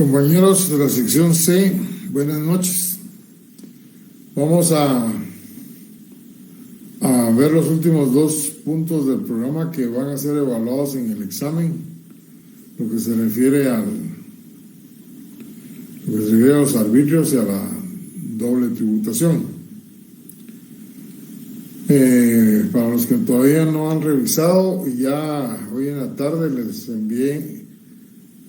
Compañeros de la sección C, buenas noches. Vamos a ver los últimos dos puntos del programa que van a ser evaluados en el examen, lo que se refiere a los arbitrios y a la doble tributación. Para los que todavía no han revisado, ya hoy en la tarde les envié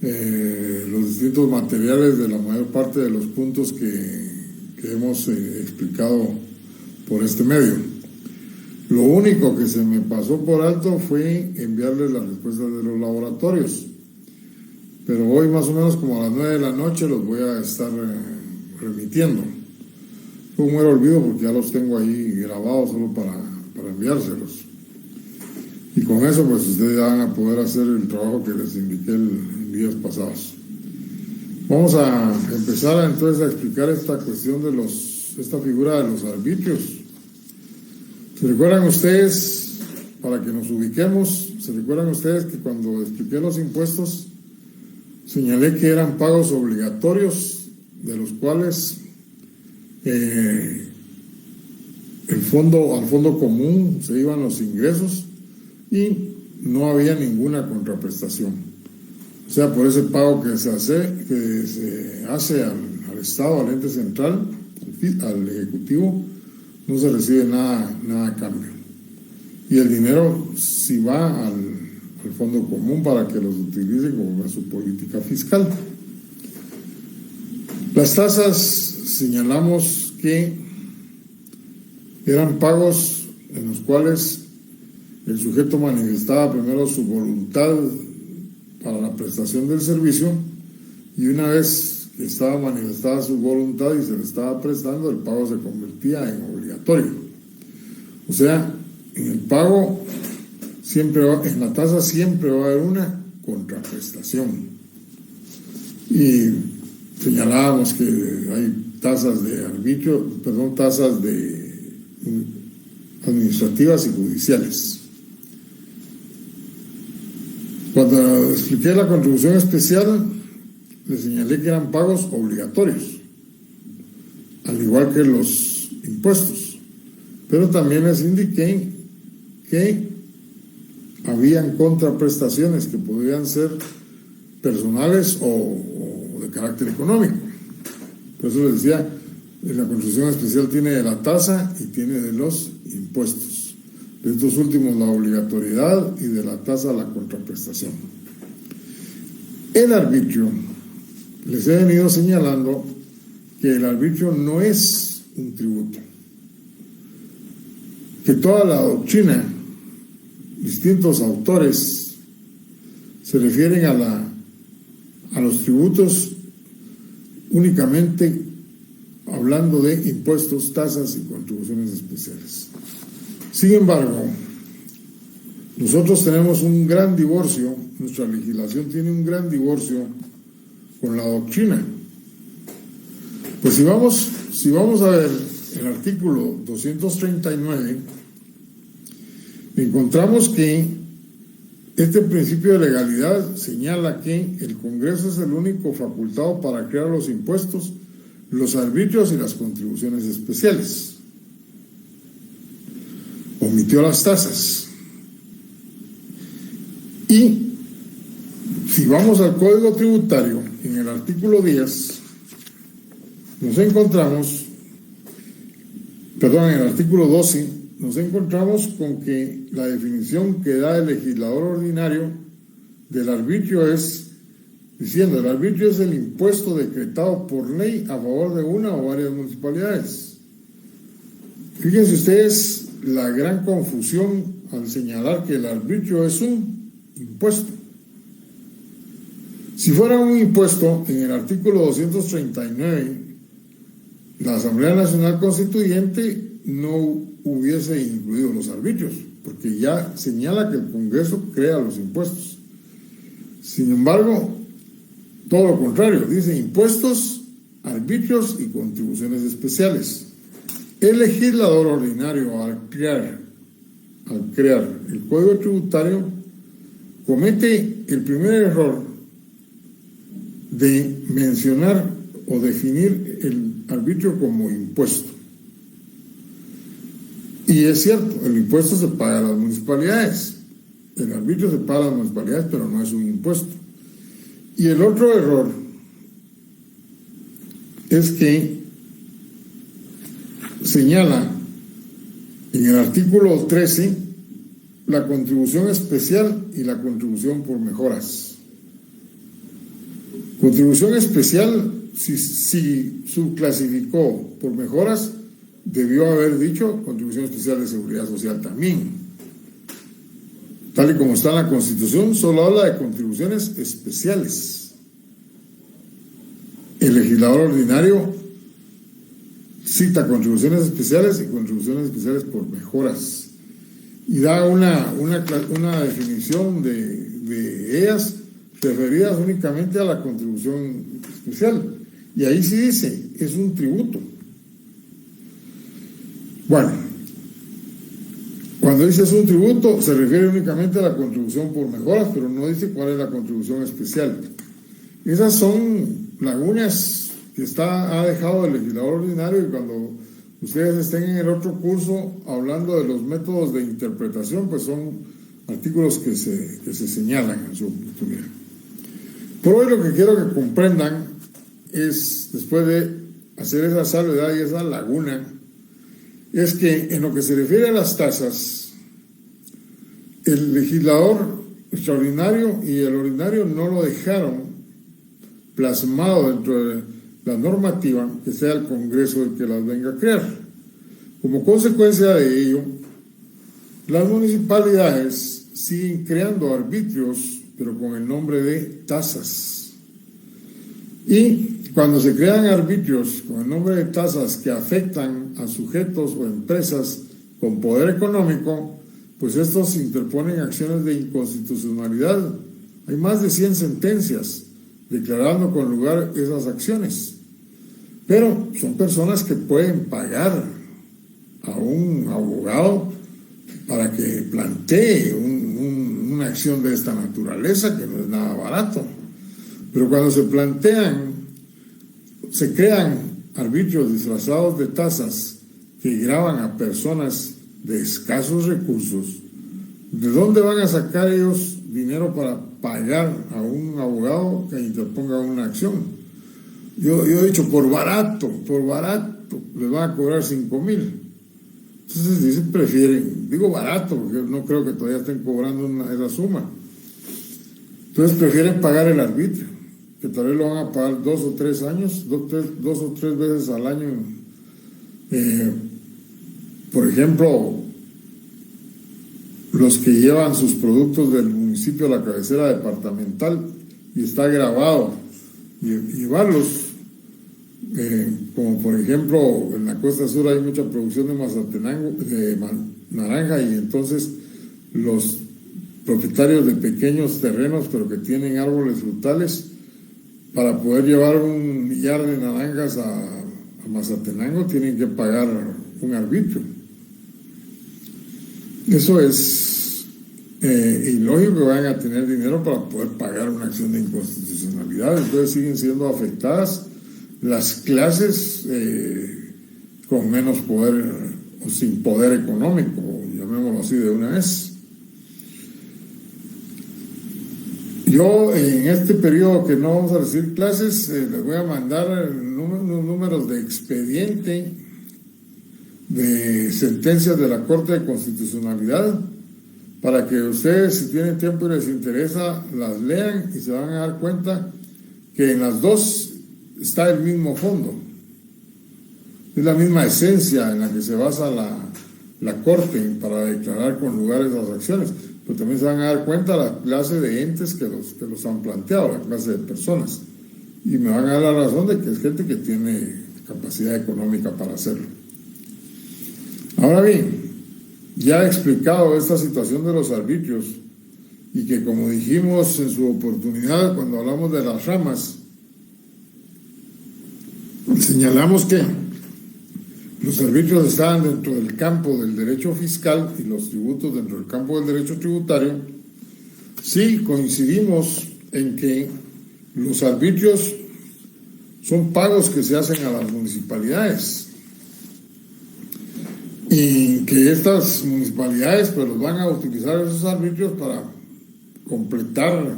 los distintos materiales de la mayor parte de los puntos que hemos explicado por este medio. Lo único que se me pasó por alto fue enviarles las respuestas de los laboratorios, pero hoy más o menos como a las 9 de la noche los voy a estar remitiendo. Fue un mero olvido porque ya los tengo ahí grabados solo para enviárselos. Y con eso pues ustedes ya van a poder hacer el trabajo que les indiqué en días pasados. Vamos a empezar entonces a explicar esta cuestión de esta figura de los arbitrios. ¿Se recuerdan ustedes, para que nos ubiquemos, se recuerdan ustedes que cuando expliqué los impuestos señalé que eran pagos obligatorios de los cuales al fondo común se iban los ingresos y no había ninguna contraprestación? O sea, por ese pago que se hace al Estado, al ente central, al Ejecutivo, no se recibe nada a cambio. Y el dinero sí va al fondo común para que los utilice como su política fiscal. Las tasas señalamos que eran pagos en los cuales el sujeto manifestaba primero su voluntad para la prestación del servicio, y una vez que estaba manifestada su voluntad y se le estaba prestando, el pago se convertía en obligatorio. O sea, en el pago en la tasa siempre va a haber una contraprestación. Y señalábamos que hay tasas de arbitrio, tasas administrativas y judiciales. Cuando expliqué la contribución especial, les señalé que eran pagos obligatorios, al igual que los impuestos, pero también les indiqué que habían contraprestaciones que podrían ser personales o de carácter económico. Por eso les decía, la contribución especial tiene de la tasa y tiene de los impuestos. De estos últimos la obligatoriedad y de la tasa la contraprestación. El arbitrio, les he venido señalando que el arbitrio no es un tributo, que toda la doctrina, distintos autores se refieren a los tributos únicamente hablando de impuestos, tasas y contribuciones especiales. Sin embargo, nosotros tenemos un gran divorcio, nuestra legislación tiene un gran divorcio con la doctrina. Pues si vamos a ver el artículo 239, encontramos que este principio de legalidad señala que el Congreso es el único facultado para crear los impuestos, los arbitrios y las contribuciones especiales. Omitió las tasas. Y si vamos al Código Tributario, en el artículo 10, en el artículo 12, nos encontramos con que la definición que da el legislador ordinario del arbitrio es, diciendo, el arbitrio es el impuesto decretado por ley a favor de una o varias municipalidades. Fíjense ustedes la gran confusión al señalar que el arbitrio es un impuesto. Si fuera un impuesto, en el artículo 239, la Asamblea Nacional Constituyente no hubiese incluido los arbitrios, porque ya señala que el Congreso crea los impuestos. Sin embargo, todo lo contrario, dice impuestos, arbitrios y contribuciones especiales. El legislador ordinario, al crear el Código Tributario, comete el primer error de mencionar o definir el arbitrio como impuesto. Y es cierto, el impuesto se paga a las municipalidades, el arbitrio se paga a las municipalidades, pero no es un impuesto. Y el otro error es que señala en el artículo 13 la contribución especial y la contribución por mejoras. Contribución especial, si subclasificó por mejoras, debió haber dicho contribución especial de seguridad social también. Tal y como está en la Constitución, solo habla de contribuciones especiales. El legislador ordinario cita contribuciones especiales y contribuciones especiales por mejoras y da una definición de ellas referidas únicamente a la contribución especial, y ahí sí dice, es un tributo. Bueno, cuando dice es un tributo se refiere únicamente a la contribución por mejoras, pero no dice cuál es la contribución especial. Esas son lagunas que ha dejado el legislador ordinario, y cuando ustedes estén en el otro curso hablando de los métodos de interpretación, pues son artículos que se señalan en su oportunidad. Por hoy lo que quiero que comprendan es, después de hacer esa salvedad y esa laguna, es que en lo que se refiere a las tasas, el legislador extraordinario y el ordinario no lo dejaron plasmado dentro de la normativa, que sea el Congreso el que las venga a crear. Como consecuencia de ello, las municipalidades siguen creando arbitrios, pero con el nombre de tasas. Y cuando se crean arbitrios con el nombre de tasas que afectan a sujetos o empresas con poder económico, pues estos interponen acciones de inconstitucionalidad. Hay más de 100 sentencias declarando con lugar esas acciones. Pero son personas que pueden pagar a un abogado para que plantee una acción de esta naturaleza, que no es nada barato. Pero cuando se crean arbitrios disfrazados de tasas que gravan a personas de escasos recursos, ¿de dónde van a sacar ellos dinero para pagar a un abogado que interponga una acción? Yo he dicho, por barato, les van a cobrar 5,000. Entonces dicen, digo barato, porque no creo que todavía estén cobrando esa suma. Entonces prefieren pagar el arbitrio, que tal vez lo van a pagar 2 o 3 años, dos o tres veces al año. Por ejemplo, los que llevan sus productos del municipio a la cabecera departamental y está grabado, llevarlos, como por ejemplo en la costa sur hay mucha producción de naranja, y entonces los propietarios de pequeños terrenos pero que tienen árboles frutales, para poder llevar 1 millar de naranjas a Mazatenango tienen que pagar un arbitrio. Eso es ilógico, que vayan a tener dinero para poder pagar una acción de inconstitucionalidad. Entonces siguen siendo afectadas las clases con menos poder o sin poder económico, llamémoslo así de una vez. Yo en este periodo que no vamos a recibir clases, les voy a mandar unos números de expediente de sentencias de la Corte de Constitucionalidad, para que ustedes, si tienen tiempo y les interesa, las lean y se van a dar cuenta que en las dos está el mismo fondo, es la misma esencia en la que se basa la Corte para declarar con lugar esas acciones. Pero también se van a dar cuenta la clase de entes que los han planteado, la clase de personas, y me van a dar la razón de que es gente que tiene capacidad económica para hacerlo. Ahora bien, ya he explicado esta situación de los arbitrios, y que, como dijimos en su oportunidad cuando hablamos de las ramas, señalamos que los arbitrios estaban dentro del campo del derecho fiscal y los tributos dentro del campo del derecho tributario. Sí coincidimos en que Los arbitrios son pagos que se hacen a las municipalidades y que estas municipalidades pues los van a utilizar esos arbitrios para completar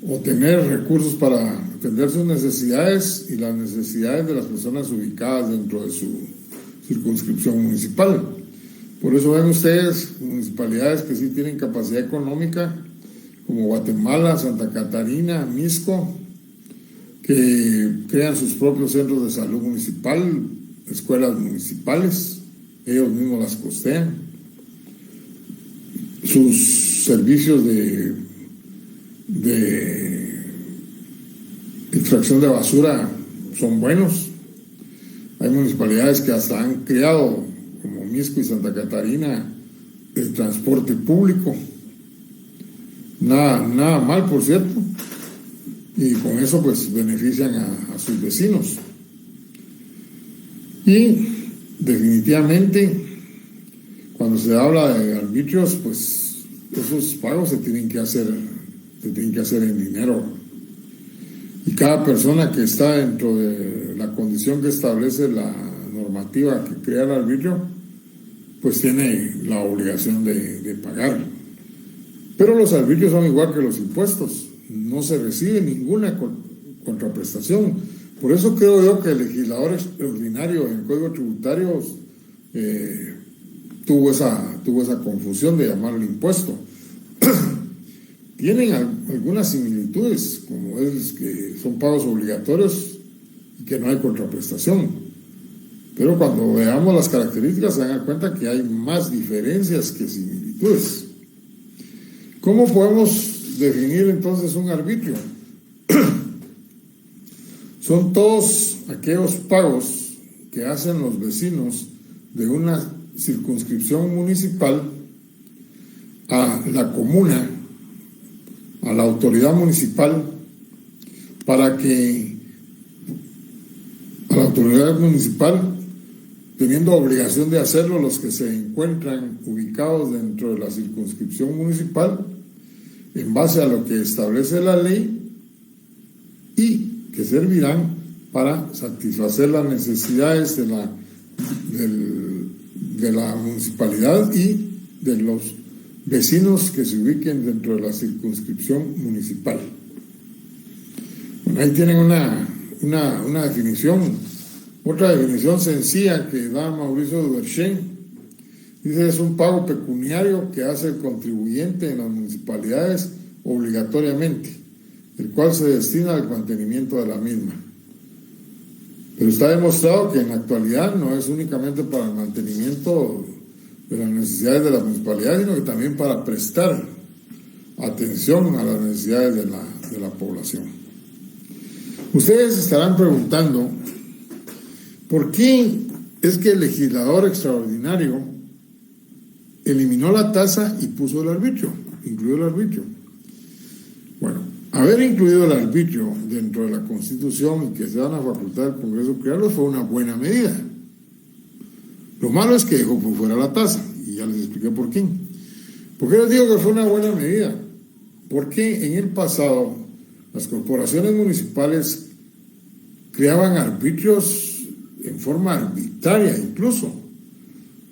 o tener recursos para atender sus necesidades y las necesidades de las personas ubicadas dentro de su circunscripción municipal. Por eso ven ustedes municipalidades que sí tienen capacidad económica, como Guatemala, Santa Catarina, Mixco, que crean sus propios centros de salud municipal, escuelas municipales, ellos mismos las costean. Sus servicios de extracción de basura son buenos. Hay municipalidades que hasta han creado, como Mixco y Santa Catarina, el transporte público. Nada mal, por cierto. Y con eso pues benefician a sus vecinos. Y definitivamente, cuando se habla de arbitrios, pues esos pagos se tienen que hacer en dinero. Y cada persona que está dentro de la condición que establece la normativa que crea el arbitrio, pues tiene la obligación de pagar. Pero los arbitrios son igual que los impuestos, no se recibe ninguna contraprestación. Por eso creo yo que el legislador extraordinario en el Código Tributario tuvo esa confusión de llamarlo impuesto. Tienen algunas similitudes, como es que son pagos obligatorios y que no hay contraprestación. Pero cuando veamos las características se dan cuenta que hay más diferencias que similitudes. ¿Cómo podemos definir entonces un arbitrio? Son todos aquellos pagos que hacen los vecinos de una circunscripción municipal a la comuna, a la autoridad municipal, para que a la autoridad municipal, teniendo obligación de hacerlo los que se encuentran ubicados dentro de la circunscripción municipal, en base a lo que establece la ley, y que servirán para satisfacer las necesidades de la municipalidad y de los vecinos que se ubiquen dentro de la circunscripción municipal. Bueno, ahí tienen una definición. Otra definición sencilla que da Mauricio Duverger dice: es un pago pecuniario que hace el contribuyente en las municipalidades obligatoriamente, el cual se destina al mantenimiento de la misma. Pero está demostrado que en la actualidad no es únicamente para el mantenimiento de las necesidades de la municipalidad, sino que también para prestar atención a las necesidades de la población. Ustedes estarán preguntando, ¿por qué es que el legislador extraordinario eliminó la tasa y puso el arbitrio, incluyó el arbitrio? Bueno, haber incluido el arbitrio dentro de la Constitución y que se da la facultad del Congreso crearlo fue una buena medida. Lo malo es que dejó por fuera la tasa, y ya les expliqué por qué. ¿Por qué les digo que fue una buena medida? Porque en el pasado las corporaciones municipales creaban arbitrios en forma arbitraria, incluso.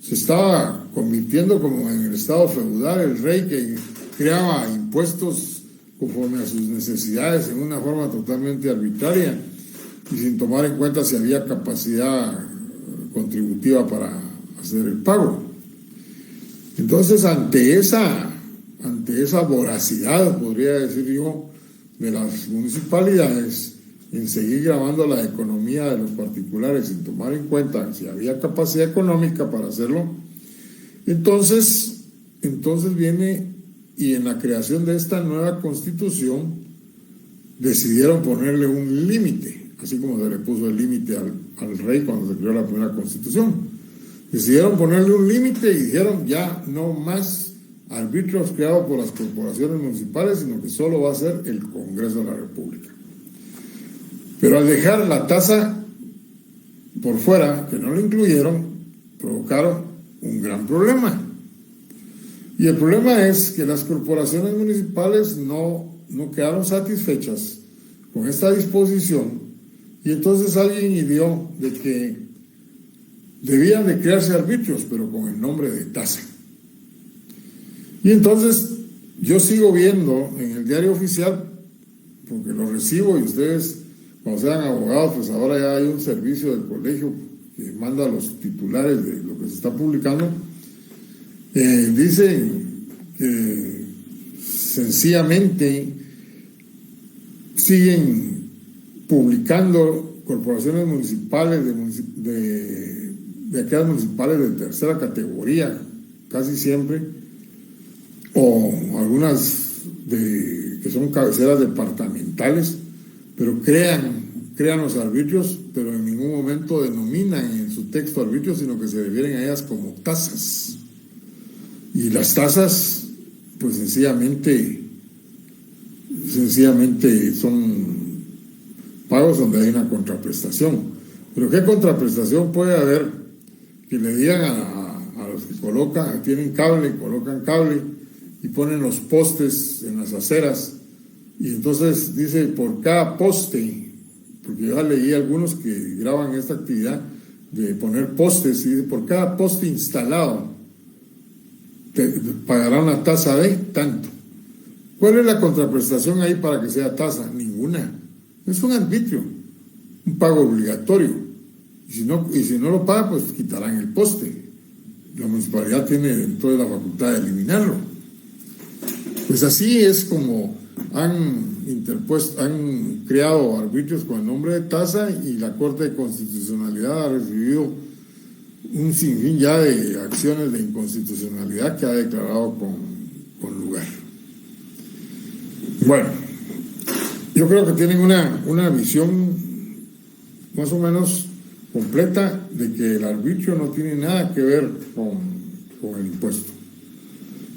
Se estaba convirtiendo como en el estado feudal, el rey que creaba impuestos conforme a sus necesidades en una forma totalmente arbitraria y sin tomar en cuenta si había capacidad contributiva para hacer el pago. Entonces, ante esa voracidad, podría decir yo, de las municipalidades en seguir grabando la economía de los particulares sin tomar en cuenta si había capacidad económica para hacerlo, entonces viene, y en la creación de esta nueva Constitución decidieron ponerle un límite, así como se le puso el límite al rey cuando se creó la primera Constitución. Decidieron ponerle un límite y dijeron: ya no más arbitrios creados por las corporaciones municipales, sino que solo va a ser el Congreso de la República. Pero al dejar la tasa por fuera, que no lo incluyeron, provocaron un gran problema. Y el problema es que las corporaciones municipales no quedaron satisfechas con esta disposición, y entonces alguien ideó de que debían de crearse arbitrios, pero con el nombre de tasa. Y entonces yo sigo viendo en el diario oficial, porque lo recibo, y ustedes, cuando sean abogados, pues ahora ya hay un servicio del colegio que manda los titulares de lo que se está publicando. Dice que sencillamente siguen publicando corporaciones municipales de aquellas municipales de tercera categoría, casi siempre, o algunas que son cabeceras departamentales, pero crean los arbitrios, pero en ningún momento denominan en su texto arbitrios, sino que se refieren a ellas como tasas. Y las tasas, pues sencillamente son pagos donde hay una contraprestación. Pero ¿qué contraprestación puede haber que le digan a los que tienen cable, colocan cable y ponen los postes en las aceras? Y entonces dice, por cada poste, porque yo ya leí algunos que graban esta actividad de poner postes, y dice, por cada poste instalado te pagará una tasa de tanto. ¿Cuál es la contraprestación ahí para que sea tasa? Ninguna. Es un arbitrio, un pago obligatorio. Y si no lo paga, pues quitarán el poste. La municipalidad tiene entonces la facultad de eliminarlo. Pues así es como han creado arbitrios con el nombre de tasa, y la Corte de Constitucionalidad ha recibido un sinfín ya de acciones de inconstitucionalidad que ha declarado con lugar. Bueno, yo creo que tienen una visión más o menos completa de que el arbitrio no tiene nada que ver con el impuesto.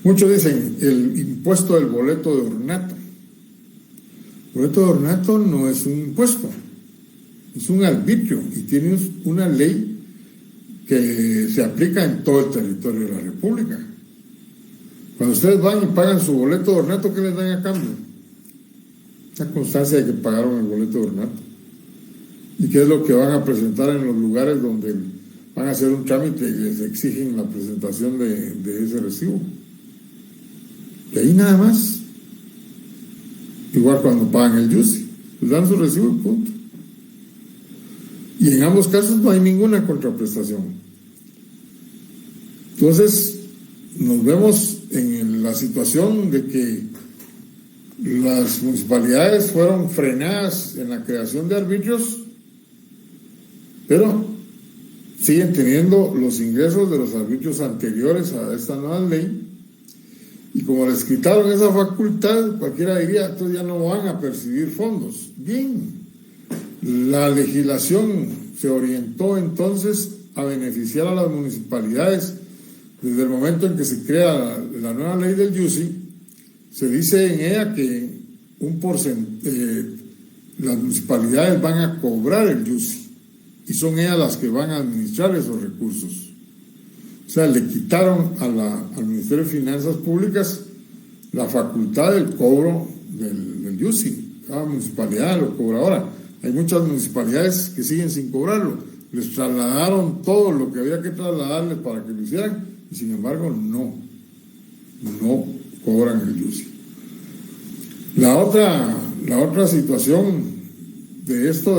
Muchos dicen el impuesto del boleto de ornato. El boleto de ornato no es un impuesto, es un arbitrio, y tiene una ley que se aplica en todo el territorio de la República. Cuando ustedes van y pagan su boleto de ornato, ¿qué les dan a cambio? La constancia de que pagaron el boleto de ornato. ¿Y qué es lo que van a presentar en los lugares donde van a hacer un trámite y les exigen la presentación de ese recibo? Y ahí nada más. Igual cuando pagan el YUSI, les dan su recibo y punto. Y en ambos casos no hay ninguna contraprestación. Entonces nos vemos en la situación de que las municipalidades fueron frenadas en la creación de arbitrios, pero siguen teniendo los ingresos de los arbitrios anteriores a esta nueva ley, y como les quitaron esa facultad, cualquiera diría, entonces ya no van a percibir fondos. Bien, la legislación se orientó entonces a beneficiar a las municipalidades. Desde el momento en que se crea la nueva ley del YUSI, se dice en ella que las municipalidades van a cobrar el YUSI, y son ellas las que van a administrar esos recursos. O sea, le quitaron al Ministerio de Finanzas Públicas la facultad del cobro del YUSI. Cada municipalidad lo cobra ahora. Hay muchas municipalidades que siguen sin cobrarlo. Les trasladaron todo lo que había que trasladarles para que lo hicieran, y sin embargo no cobran el YUSI. La otra situación de esto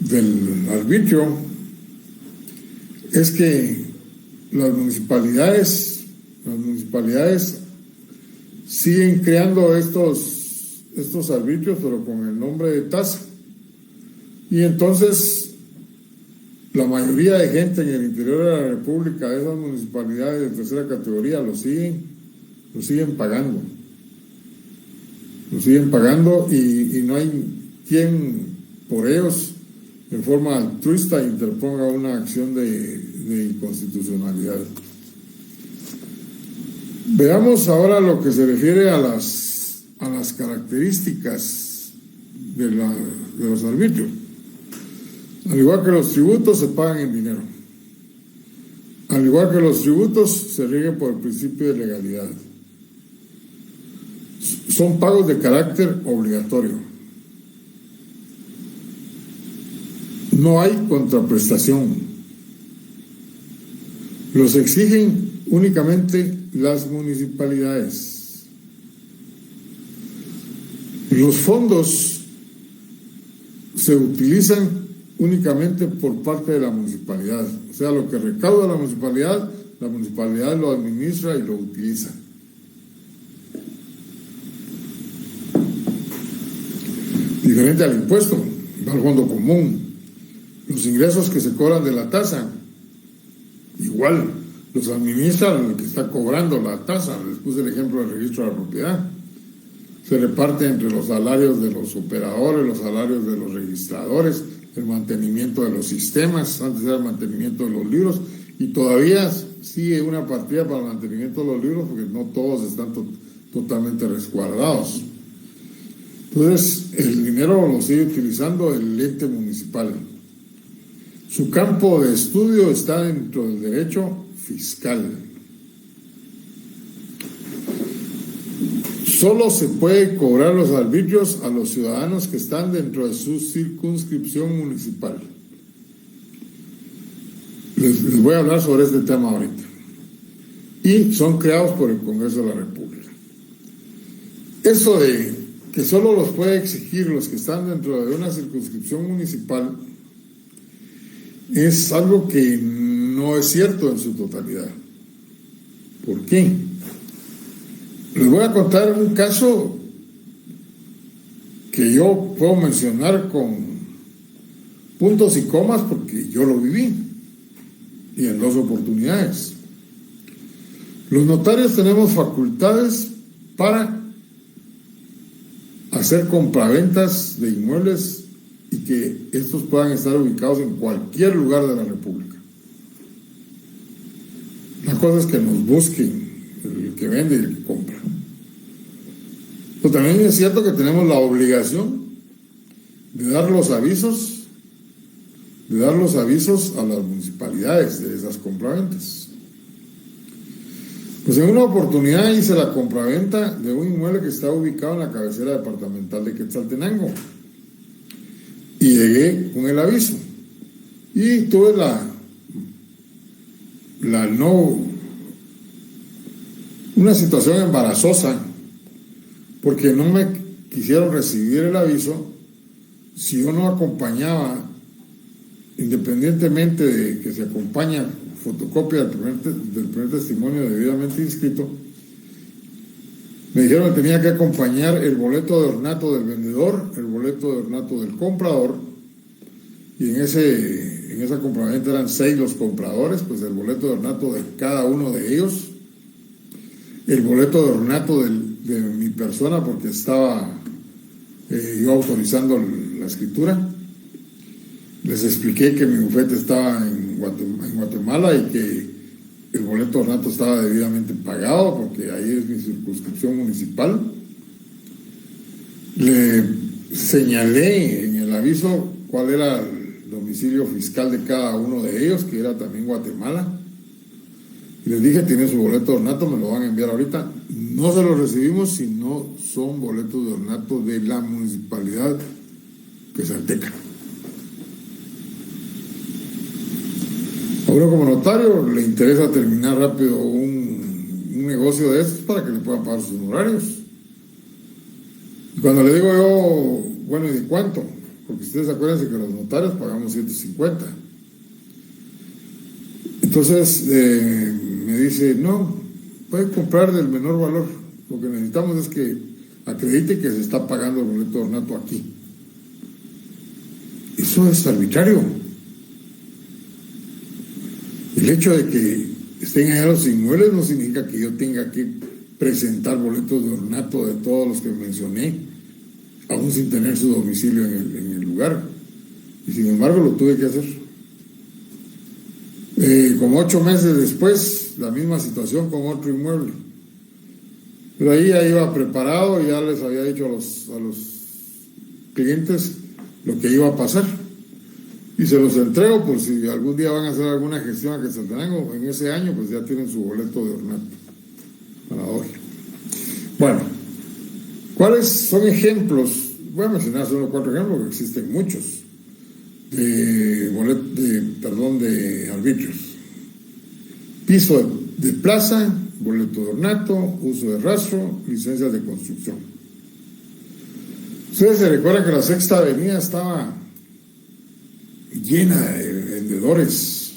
del arbitrio es que las municipalidades siguen creando estos arbitrios, pero con el nombre de tasa. Y entonces la mayoría de gente en el interior de la República, de esas municipalidades de tercera categoría, lo siguen pagando. Lo siguen pagando, y no hay quien por ellos en forma altruista interponga una acción de inconstitucionalidad. Veamos ahora lo que se refiere a las características de los arbitrios. Al igual que los tributos, se pagan en dinero. Al igual que los tributos, se rigen por el principio de legalidad. son pagos de carácter obligatorio. No hay contraprestación. Los exigen únicamente las municipalidades. Los fondos se utilizan únicamente por parte de la municipalidad. O sea, lo que recauda la municipalidad lo administra y lo utiliza. Diferente al impuesto, va al fondo común. Los ingresos que se cobran de la tasa, igual, los administra el que está cobrando la tasa. Les puse el ejemplo del registro de la propiedad. Se reparte entre los salarios de los operadores, los salarios de los registradores, el mantenimiento de los sistemas, antes era el mantenimiento de los libros, y todavía sigue una partida para el mantenimiento de los libros porque no todos están totalmente resguardados. Entonces, el dinero lo sigue utilizando el ente municipal. Su campo de estudio está dentro del derecho fiscal. Solo se puede cobrar los arbitrios a los ciudadanos que están dentro de su circunscripción municipal. Les voy a hablar sobre este tema ahorita. Y son creados por el Congreso de la República. Eso de que solo los puede exigir los que están dentro de una circunscripción municipal es algo que no es cierto en su totalidad. ¿Por qué? Les voy a contar un caso que yo puedo mencionar con puntos y comas porque yo lo viví y en 2 oportunidades. Los notarios tenemos facultades para hacer compraventas de inmuebles y que estos puedan estar ubicados en cualquier lugar de la República. La cosa es que nos busquen el que vende y el que compra. Pero también es cierto que tenemos la obligación de dar los avisos a las municipalidades de esas compraventas. Pues en una oportunidad hice la compraventa de un inmueble que está ubicado en la cabecera departamental de Quetzaltenango y llegué con el aviso y tuve una situación embarazosa porque no me quisieron recibir el aviso si yo no acompañaba, independientemente de que se acompaña fotocopia del primer testimonio debidamente inscrito. Me dijeron que tenía que acompañar el boleto de ornato del vendedor, el boleto de ornato del comprador, y en esa compraventa eran 6 los compradores, pues el boleto de ornato de cada uno de ellos, el boleto de ornato de mi persona porque estaba yo autorizando la escritura. Les expliqué que mi bufete estaba en Guatemala y que el boleto de ornato estaba debidamente pagado porque ahí es mi circunscripción municipal. Le señalé en el aviso cuál era el domicilio fiscal de cada uno de ellos, que era también Guatemala. Y les dije, tiene su boleto de ornato, me lo van a enviar ahorita. No se lo recibimos si no son boletos de ornato de la municipalidad quetzalteca. A uno como notario le interesa terminar rápido un negocio de estos para que le puedan pagar sus honorarios. Y cuando le digo yo, bueno, ¿y de cuánto? Porque ustedes acuérdense que los notarios pagamos 150. Entonces me dice, no, puede comprar del menor valor. Lo que necesitamos es que acredite que se está pagando el boleto de ornato aquí. Eso es arbitrario. El hecho de que estén allá los inmuebles no significa que yo tenga que presentar boletos de ornato de todos los que mencioné, aún sin tener su domicilio en el lugar. Y sin embargo lo tuve que hacer. Como 8 meses después, la misma situación con otro inmueble. Pero ahí ya iba preparado y ya les había dicho a los clientes lo que iba a pasar. Y se los entrego por si algún día van a hacer alguna gestión a Quetzaltenango en ese año, pues ya tienen su boleto de ornato para hoy. Bueno, ¿Cuáles son ejemplos? Voy a mencionar solo 4 ejemplos, porque existen muchos, de arbitrios. Piso de plaza, boleto de ornato, uso de rastro, licencias de construcción. Ustedes se recuerdan que la Sexta Avenida estaba llena de vendedores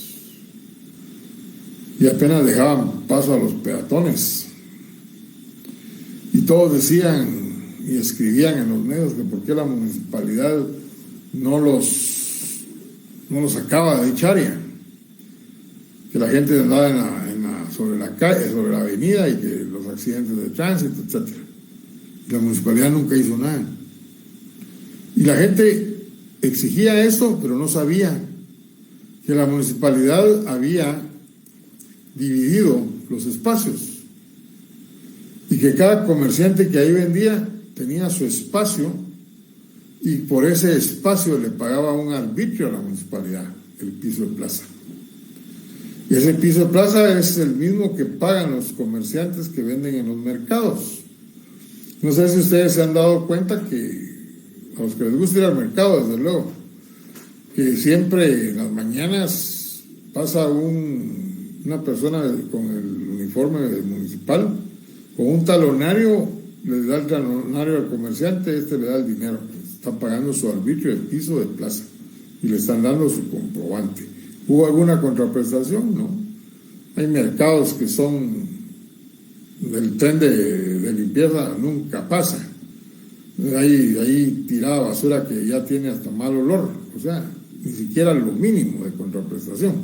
y apenas dejaban paso a los peatones. Y todos decían y escribían en los medios que por qué la municipalidad no los sacaba de dicha área, que la gente andaba sobre la calle, sobre la avenida, y que los accidentes de tránsito, etc. La municipalidad nunca hizo nada. Y la gente exigía esto, pero no sabía que la municipalidad había dividido los espacios y que cada comerciante que ahí vendía tenía su espacio, y por ese espacio le pagaba un arbitrio a la municipalidad, el piso de plaza. Y ese piso de plaza es el mismo que pagan los comerciantes que venden en los mercados. No sé si ustedes se han dado cuenta que a los que les gusta ir al mercado, desde luego, que siempre en las mañanas pasa una persona con el uniforme municipal, con un talonario, le da el talonario al comerciante, le da el dinero, está pagando su arbitrio de piso de plaza y le están dando su comprobante. ¿Hubo alguna contraprestación? No. Hay mercados que son del tren de limpieza, nunca pasa. Hay tirada basura que ya tiene hasta mal olor, o sea, ni siquiera lo mínimo de contraprestación.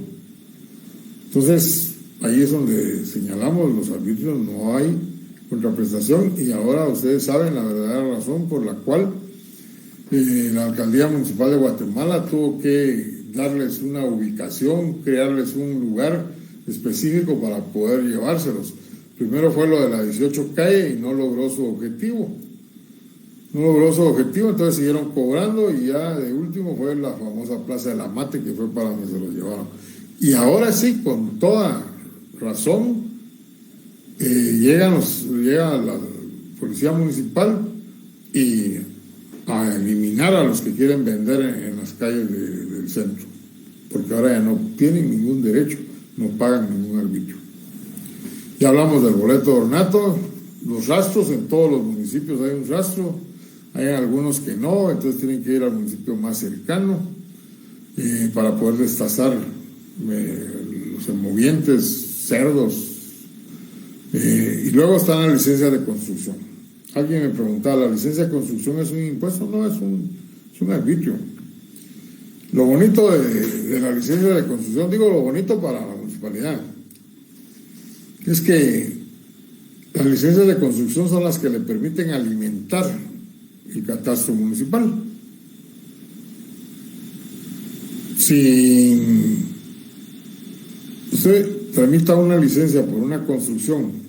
Entonces, ahí es donde señalamos los arbitrios, no hay contraprestación, y ahora ustedes saben la verdadera razón por la cual la Alcaldía Municipal de Guatemala tuvo que darles una ubicación, crearles un lugar específico para poder llevárselos. Primero fue lo de la 18 calle y no logró su objetivo. Entonces siguieron cobrando, y ya de último fue la famosa Plaza de la Mate, que fue para donde se los llevaron. Y ahora sí, con toda razón, llega la policía municipal y a eliminar a los que quieren vender en las calles del centro, porque ahora ya no tienen ningún derecho, no pagan ningún arbitrio. Ya hablamos del boleto de ornato, los rastros, en todos los municipios hay un rastro, hay algunos que no, entonces tienen que ir al municipio más cercano para poder destazar los emovientes, cerdos, y luego están las licencias de construcción. Alguien me preguntaba, ¿la licencia de construcción es un impuesto? No, es un arbitrio. Lo bonito de la licencia de construcción, digo lo bonito para la municipalidad, es que las licencias de construcción son las que le permiten alimentar el catastro municipal. Si usted tramita una licencia por una construcción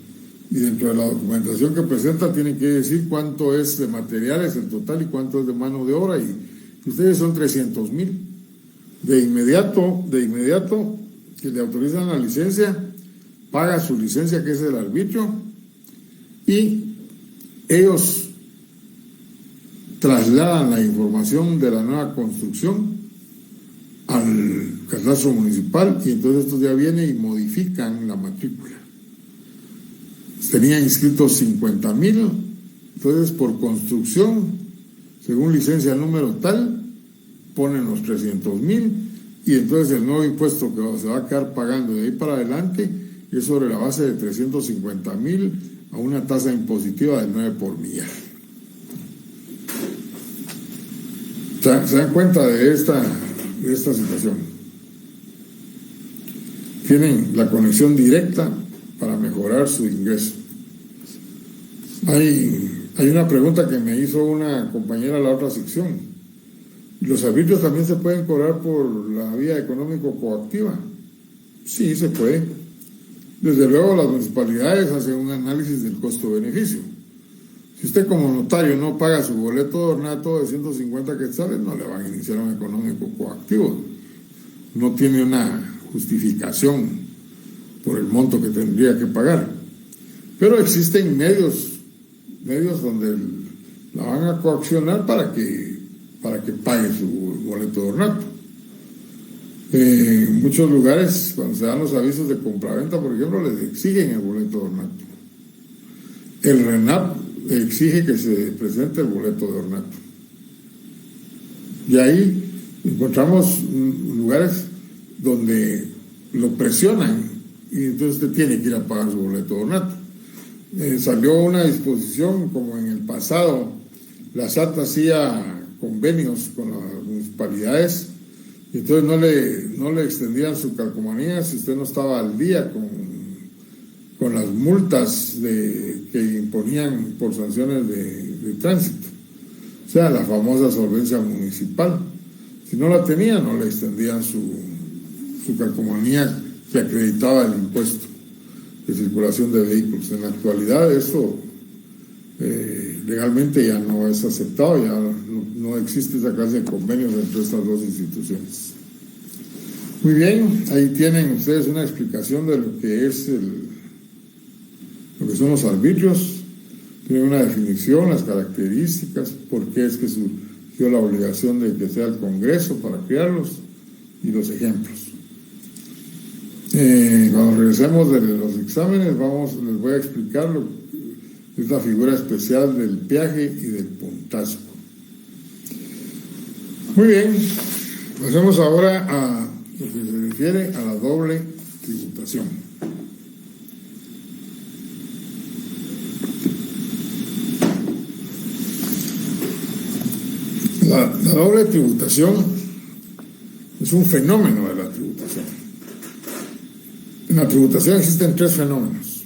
y dentro de la documentación que presenta tiene que decir cuánto es de materiales el total y cuánto es de mano de obra, y ustedes son 300,000. De inmediato que le autorizan la licencia, paga su licencia, que es el arbitrio, y ellos trasladan la información de la nueva construcción al catastro municipal, y entonces estos ya vienen y modifican la matrícula. Tenían inscritos 50,000, entonces por construcción, según licencia número tal, ponen los 300,000, y entonces el nuevo impuesto que se va a quedar pagando de ahí para adelante es sobre la base de 350,000 a una tasa impositiva del 9 por millar. ¿Se dan cuenta de esta situación? Tienen la conexión directa para mejorar su ingreso. Hay una pregunta que me hizo una compañera de la otra sección. ¿Los arbitrios también se pueden cobrar por la vía económico-coactiva? Sí, se puede. Desde luego las municipalidades hacen un análisis del costo-beneficio. Si usted como notario no paga su boleto de ornato de 150 quetzales, no le van a iniciar un económico coactivo. No tiene una justificación por el monto que tendría que pagar. Pero existen medios donde la van a coaccionar para que pague su boleto de ornato. En muchos lugares, cuando se dan los avisos de compraventa, por ejemplo, les exigen el boleto de ornato. El RENAP exige que se presente el boleto de ornato. Y ahí encontramos lugares donde lo presionan y entonces usted tiene que ir a pagar su boleto de ornato. Salió una disposición, como en el pasado, la SAT hacía convenios con las municipalidades y entonces no le extendían su calcomanía si usted no estaba al día con las multas que imponían por sanciones de tránsito, o sea, la famosa solvencia municipal. Si no la tenía, no le extendían su calcomanía que acreditaba el impuesto de circulación de vehículos. En la actualidad eso legalmente ya no es aceptado, ya no existe esa clase de convenios entre estas dos instituciones. Muy bien, ahí tienen ustedes una explicación de lo que es lo que son los arbitrios. Tienen una definición, las características, por qué es que surgió la obligación de que sea el Congreso para crearlos y los ejemplos. Cuando regresemos de los exámenes, les voy a explicar esta figura especial del peaje y del puntazo. Muy bien, pasemos ahora a lo que se refiere a la doble tributación. La doble tributación es un fenómeno de la tributación. En la tributación existen tres fenómenos.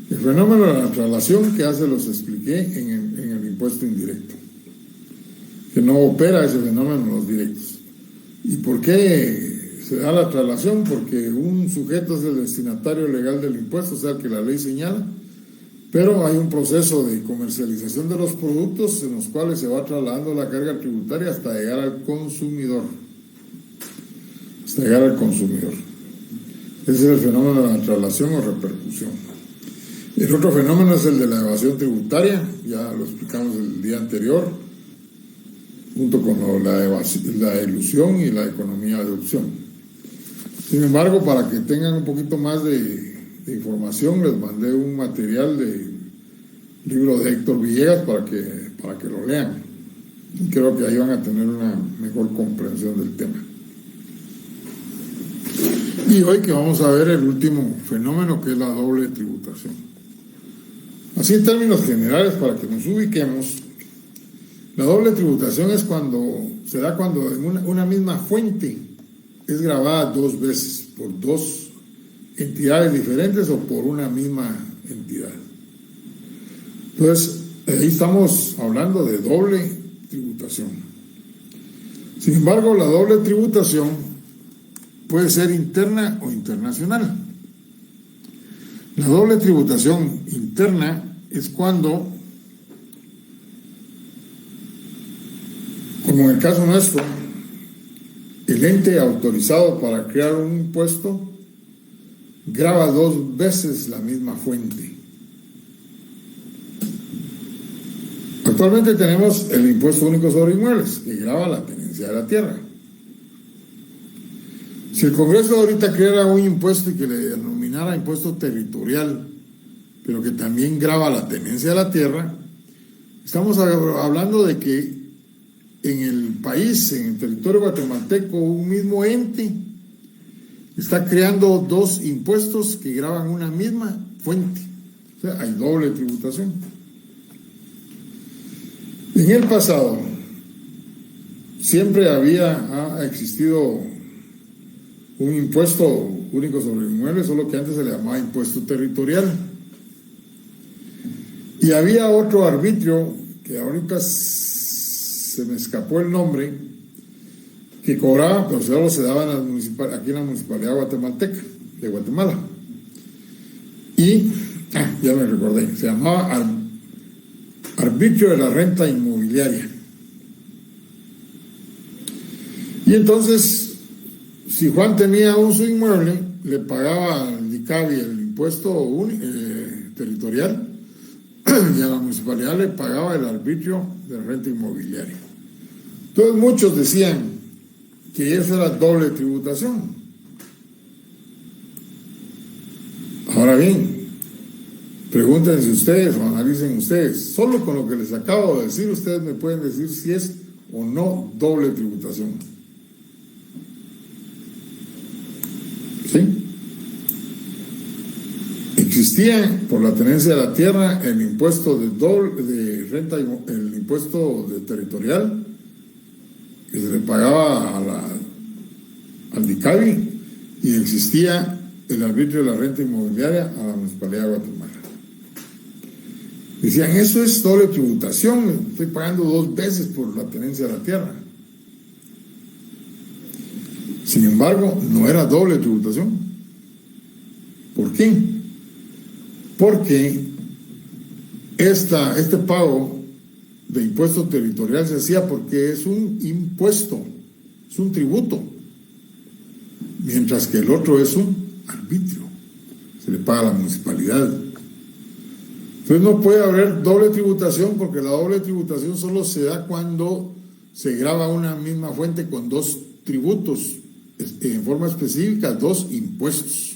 El fenómeno de la traslación, que hace los expliqué en el impuesto indirecto, que no opera ese fenómeno en los directos. ¿Y por qué se da la traslación? Porque un sujeto es el destinatario legal del impuesto, o sea, el que la ley señala, pero hay un proceso de comercialización de los productos en los cuales se va trasladando la carga tributaria hasta llegar al consumidor. Ese es el fenómeno de la traslación o repercusión. El otro fenómeno es el de la evasión tributaria, ya lo explicamos el día anterior, junto con la elusión y la economía de opción. Sin embargo, para que tengan un poquito más de información, les mandé un material del libro de Héctor Villegas para que lo lean. Y creo que ahí van a tener una mejor comprensión del tema. Y hoy que vamos a ver el último fenómeno, que es la doble tributación. Así, en términos generales, para que nos ubiquemos, la doble tributación es se da cuando en una misma fuente es grabada dos veces por dos entidades diferentes o por una misma entidad. Entonces, ahí estamos hablando de doble tributación. Sin embargo, la doble tributación puede ser interna o internacional. La doble tributación interna es cuando, como en el caso nuestro, el ente autorizado para crear un impuesto graba dos veces la misma fuente. Actualmente tenemos el impuesto único sobre inmuebles, que grava la tenencia de la tierra. Si el Congreso ahorita creara un impuesto y que le denominara impuesto territorial, pero que también grava la tenencia de la tierra, estamos hablando de que en el país, en el territorio guatemalteco, un mismo ente está creando dos impuestos que gravan una misma fuente. O sea, hay doble tributación. En el pasado siempre ha existido un impuesto único sobre inmuebles, solo que antes se le llamaba impuesto territorial. Y había otro arbitrio que ahorita se me escapó el nombre, que cobraba, pero solo se daba aquí en la municipalidad guatemalteca, de Guatemala. Y, ya me recordé, se llamaba arbitrio de la renta inmobiliaria. Y entonces, si Juan tenía su inmueble, le pagaba al ICABI el impuesto territorial y a la municipalidad le pagaba el arbitrio de renta inmobiliaria. Entonces muchos decían que eso era doble tributación. Ahora bien, pregúntense ustedes o analicen ustedes. Solo con lo que les acabo de decir, ustedes me pueden decir si es o no doble tributación. ¿Sí? Existía por la tenencia de la tierra el impuesto de renta, el impuesto territorial que se le pagaba al DICABI, y existía el arbitrio de la renta inmobiliaria a la Municipalidad de Guatemala. Decían, eso es doble tributación, estoy pagando 2 veces por la tenencia de la tierra. Sin embargo, no era doble tributación. ¿Por qué? Porque este pago de impuesto territorial se hacía porque es un impuesto, es un tributo, mientras que el otro es un arbitrio, se le paga a la municipalidad. Entonces no puede haber doble tributación, porque la doble tributación solo se da cuando se grava una misma fuente con 2 tributos, en forma específica 2 impuestos.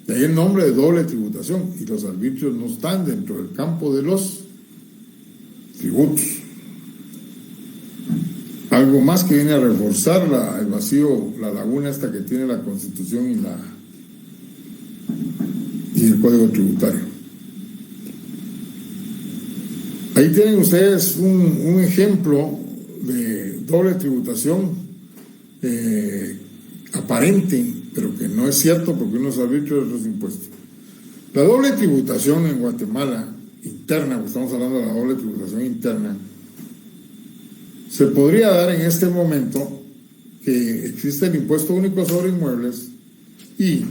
De ahí el nombre de doble tributación, y los arbitrios no están dentro del campo de los tributos. Algo más que viene a reforzar el vacío, la laguna esta que tiene la Constitución y el Código Tributario. Ahí tienen ustedes un ejemplo de doble tributación aparente, pero que no es cierto, porque unos arbitrios de otros impuestos. La doble tributación en Guatemala interna, pues estamos hablando de la doble tributación interna, se podría dar en este momento que existe el impuesto único sobre inmuebles y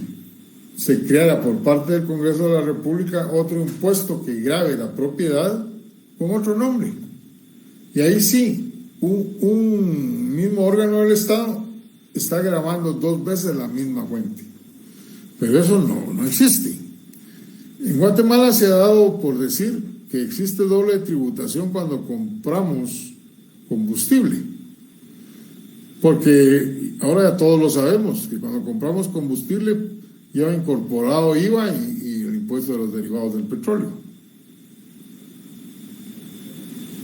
se creara por parte del Congreso de la República otro impuesto que grave la propiedad con otro nombre. Y ahí sí, un mismo órgano del Estado está grabando 2 veces la misma fuente. Pero eso no existe. En Guatemala se ha dado por decir que existe doble tributación cuando compramos combustible. Porque ahora ya todos lo sabemos, que cuando compramos combustible lleva incorporado IVA y el impuesto de los derivados del petróleo.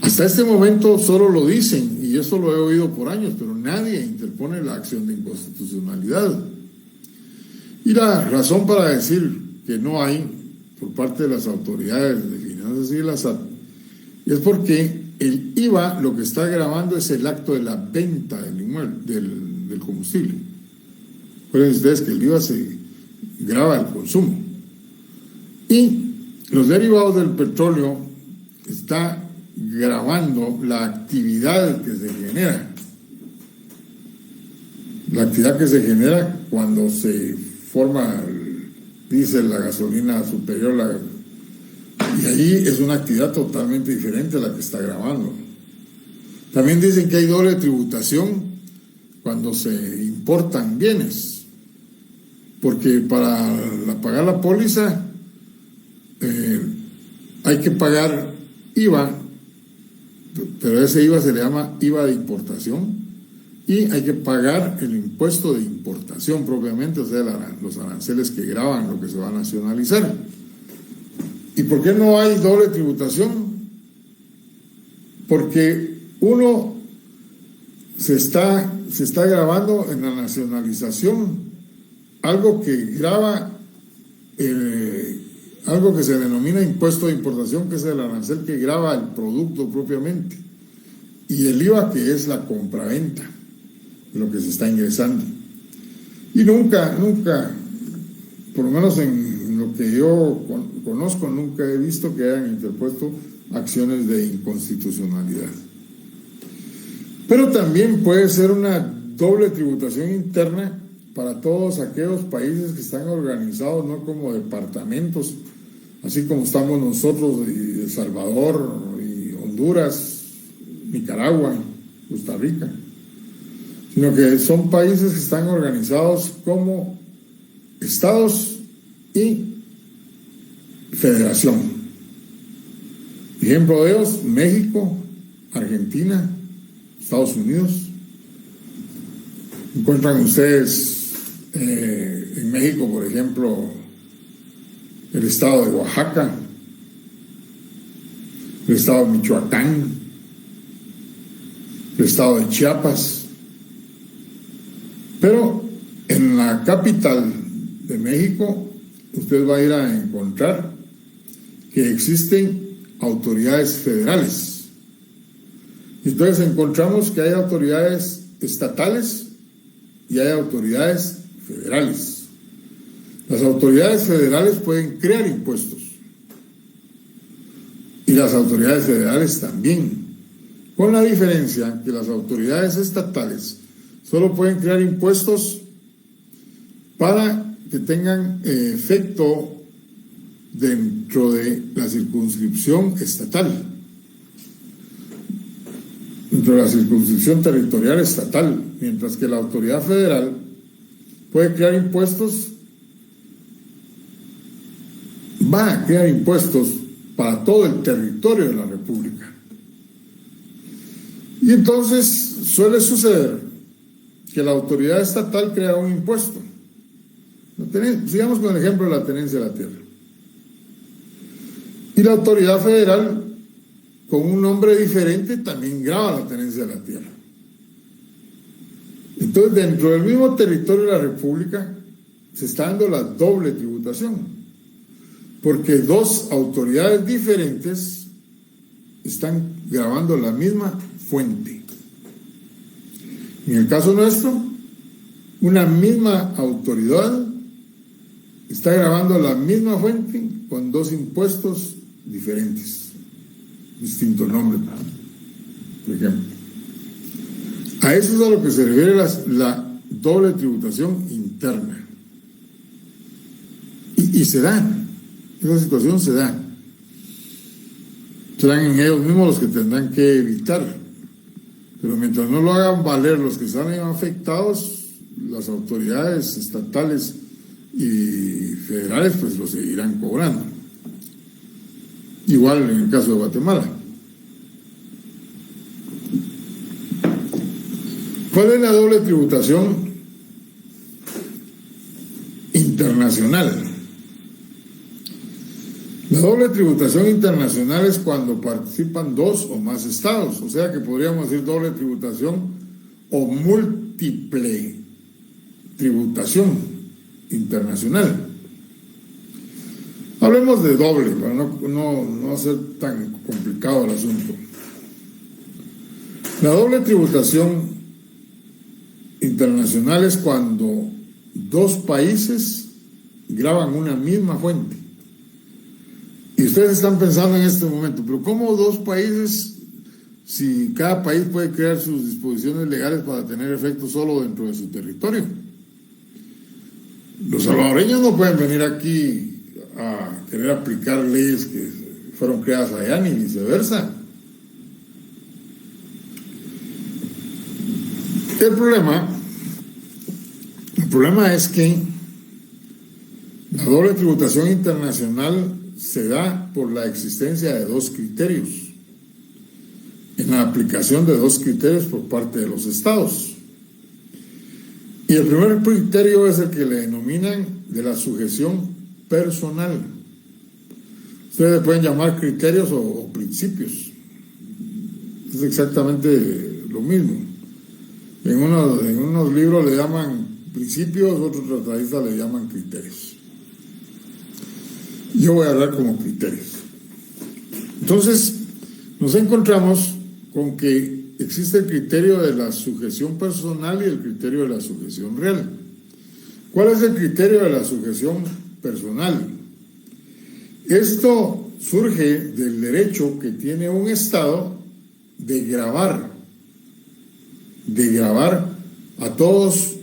Hasta este momento solo lo dicen, y eso lo he oído por años, pero nadie interpone la acción de inconstitucionalidad. Y la razón para decir que no hay por parte de las autoridades de finanzas y la SAT es porque el IVA lo que está grabando es el acto de la venta del inmueble, del combustible. Recuerden ustedes que el IVA se graba el consumo. Y los derivados del petróleo está grabando la actividad que se genera. La actividad que se genera cuando se forma el diésel, la gasolina superior, y ahí es una actividad totalmente diferente a la que está grabando. También dicen que hay doble tributación cuando se importan bienes, porque para pagar la póliza hay que pagar IVA, pero ese IVA se le llama IVA de importación, y hay que pagar el impuesto de importación propiamente, o sea, los aranceles que graban lo que se va a nacionalizar. ¿Y por qué no hay doble tributación? Porque uno se está grabando en la nacionalización algo que grava algo que se denomina impuesto de importación, que es el arancel que grava el producto propiamente, y el IVA, que es la compraventa de lo que se está ingresando. Y nunca, por lo menos en lo que yo conozco, nunca he visto que hayan interpuesto acciones de inconstitucionalidad. Pero también puede ser una doble tributación interna para todos aquellos países que están organizados no como departamentos, así como estamos nosotros, y El Salvador, y Honduras, Nicaragua, Costa Rica, sino que son países que están organizados como estados y federación. Ejemplo de ellos, México, Argentina, Estados Unidos. Encuentran ustedes en México, por ejemplo, el estado de Oaxaca, el estado de Michoacán, el estado de Chiapas. Pero en la capital de México, usted va a ir a encontrar que existen autoridades federales. Entonces encontramos que hay autoridades estatales y hay autoridades federales. Las autoridades federales pueden crear impuestos y las autoridades federales también, con la diferencia que las autoridades estatales solo pueden crear impuestos para que tengan efecto dentro de la circunscripción estatal, dentro de la circunscripción territorial estatal, mientras que la autoridad federal puede crear impuestos, va a crear impuestos para todo el territorio de la República. Y entonces suele suceder que la autoridad estatal crea un impuesto. Sigamos con el ejemplo de la tenencia de la tierra. Y la autoridad federal, con un nombre diferente, también grava la tenencia de la tierra. Entonces, dentro del mismo territorio de la República, se está dando la doble tributación, porque dos autoridades diferentes están gravando la misma fuente. En el caso nuestro, una misma autoridad está gravando la misma fuente con dos impuestos diferentes, distintos nombres, por ejemplo. A eso es a lo que se refiere la doble tributación interna. Y se da, esa situación se da. Serán en ellos mismos los que tendrán que evitar. Pero mientras no lo hagan valer los que están afectados, las autoridades estatales y federales pues lo seguirán cobrando. Igual en el caso de Guatemala. ¿Cuál es la doble tributación internacional? La doble tributación internacional es cuando participan dos o más estados, o sea que podríamos decir doble tributación o múltiple tributación internacional. Hablemos de doble, para no hacer tan complicado el asunto. La doble tributación internacional es cuando dos países gravan una misma fuente. Y ustedes están pensando en este momento, pero ¿cómo dos países, si cada país puede crear sus disposiciones legales para tener efecto solo dentro de su territorio? Los salvadoreños no pueden venir aquí a querer aplicar leyes que fueron creadas allá, ni viceversa. El problema es que la doble tributación internacional se da por la existencia de dos criterios, en la aplicación de dos criterios por parte de los estados. Y el primer criterio es el que le denominan de la sujeción personal. Ustedes pueden llamar criterios o principios. Es exactamente lo mismo. En unos libros le llaman principios, otros tratadistas le llaman criterios. Yo voy a hablar como criterios. Entonces, nos encontramos con que existe el criterio de la sujeción personal y el criterio de la sujeción real. ¿Cuál es el criterio de la sujeción personal? Esto surge del derecho que tiene un Estado de gravar a todos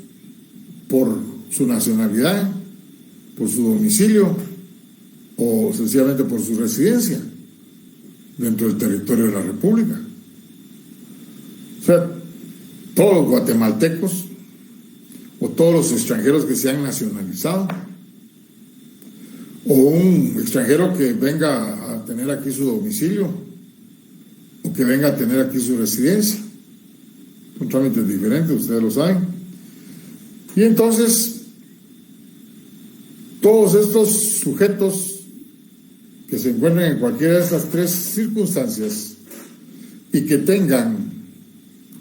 por su nacionalidad, por su domicilio o sencillamente por su residencia dentro del territorio de la República. O sea, todos los guatemaltecos o todos los extranjeros que se han nacionalizado o un extranjero que venga a tener aquí su domicilio o que venga a tener aquí su residencia. Son trámites diferentes, ustedes lo saben. Y entonces, todos estos sujetos que se encuentren en cualquiera de estas tres circunstancias y que tengan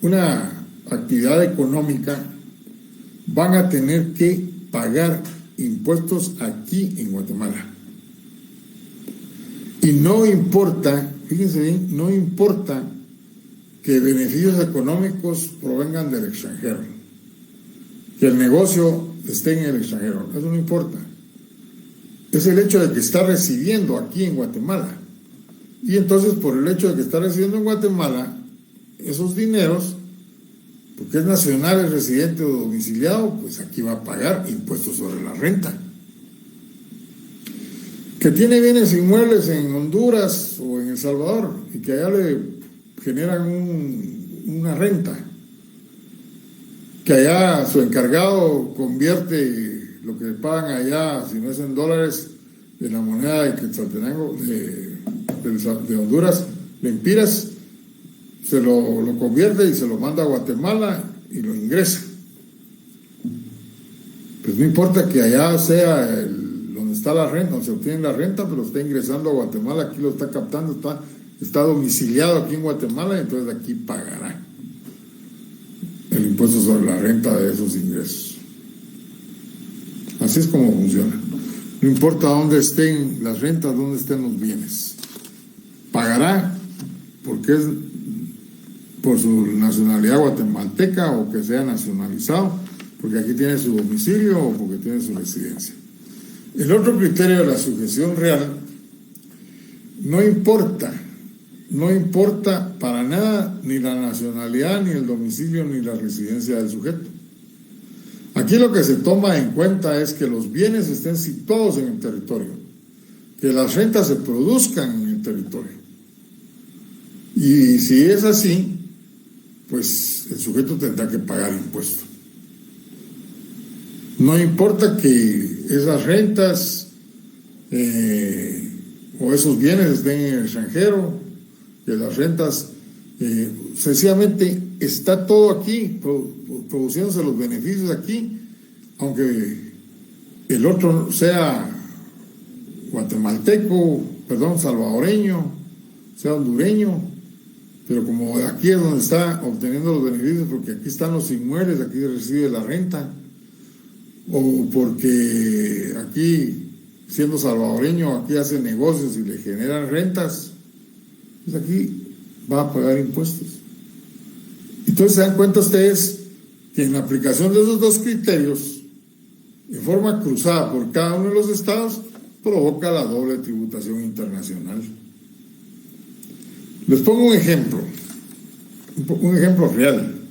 una actividad económica, van a tener que pagar impuestos aquí en Guatemala. Y no importa, fíjense bien, no importa que beneficios económicos provengan del extranjero, que el negocio esté en el extranjero, eso no importa. Es el hecho de que está residiendo aquí en Guatemala. Y entonces, por el hecho de que está residiendo en Guatemala, esos dineros, porque es nacional, es residente o domiciliado, pues aquí va a pagar impuestos sobre la renta. Que tiene bienes inmuebles en Honduras o en El Salvador y que allá le generan una renta, que allá su encargado convierte lo que pagan allá, si no es en dólares, de la moneda de Quetzaltenango, de Honduras, lempiras, se lo convierte y se lo manda a Guatemala y lo ingresa. Pues no importa que allá sea donde está la renta, donde se obtiene la renta, pero está ingresando a Guatemala, aquí lo está captando, está domiciliado aquí en Guatemala, y entonces aquí pagará el impuesto sobre la renta de esos ingresos. Así es como funciona. No importa dónde estén las rentas, dónde estén los bienes. Pagará porque es por su nacionalidad guatemalteca o que sea nacionalizado, porque aquí tiene su domicilio o porque tiene su residencia. El otro criterio de la sujeción real, no importa para nada ni la nacionalidad, ni el domicilio, ni la residencia del sujeto. Aquí lo que se toma en cuenta es que los bienes estén situados en el territorio, que las rentas se produzcan en el territorio. Y si es así, pues el sujeto tendrá que pagar impuestos. No importa que esas rentas o esos bienes estén en el extranjero, que las rentas, sencillamente está todo aquí, produciéndose los beneficios aquí, aunque el otro sea salvadoreño, sea hondureño, pero como aquí es donde está obteniendo los beneficios, porque aquí están los inmuebles, aquí recibe la renta, o porque aquí, siendo salvadoreño, aquí hace negocios y le generan rentas, pues aquí va a pagar impuestos. Entonces se dan cuenta ustedes que en la aplicación de esos dos criterios, en forma cruzada por cada uno de los estados, provoca la doble tributación internacional. Les pongo un ejemplo real.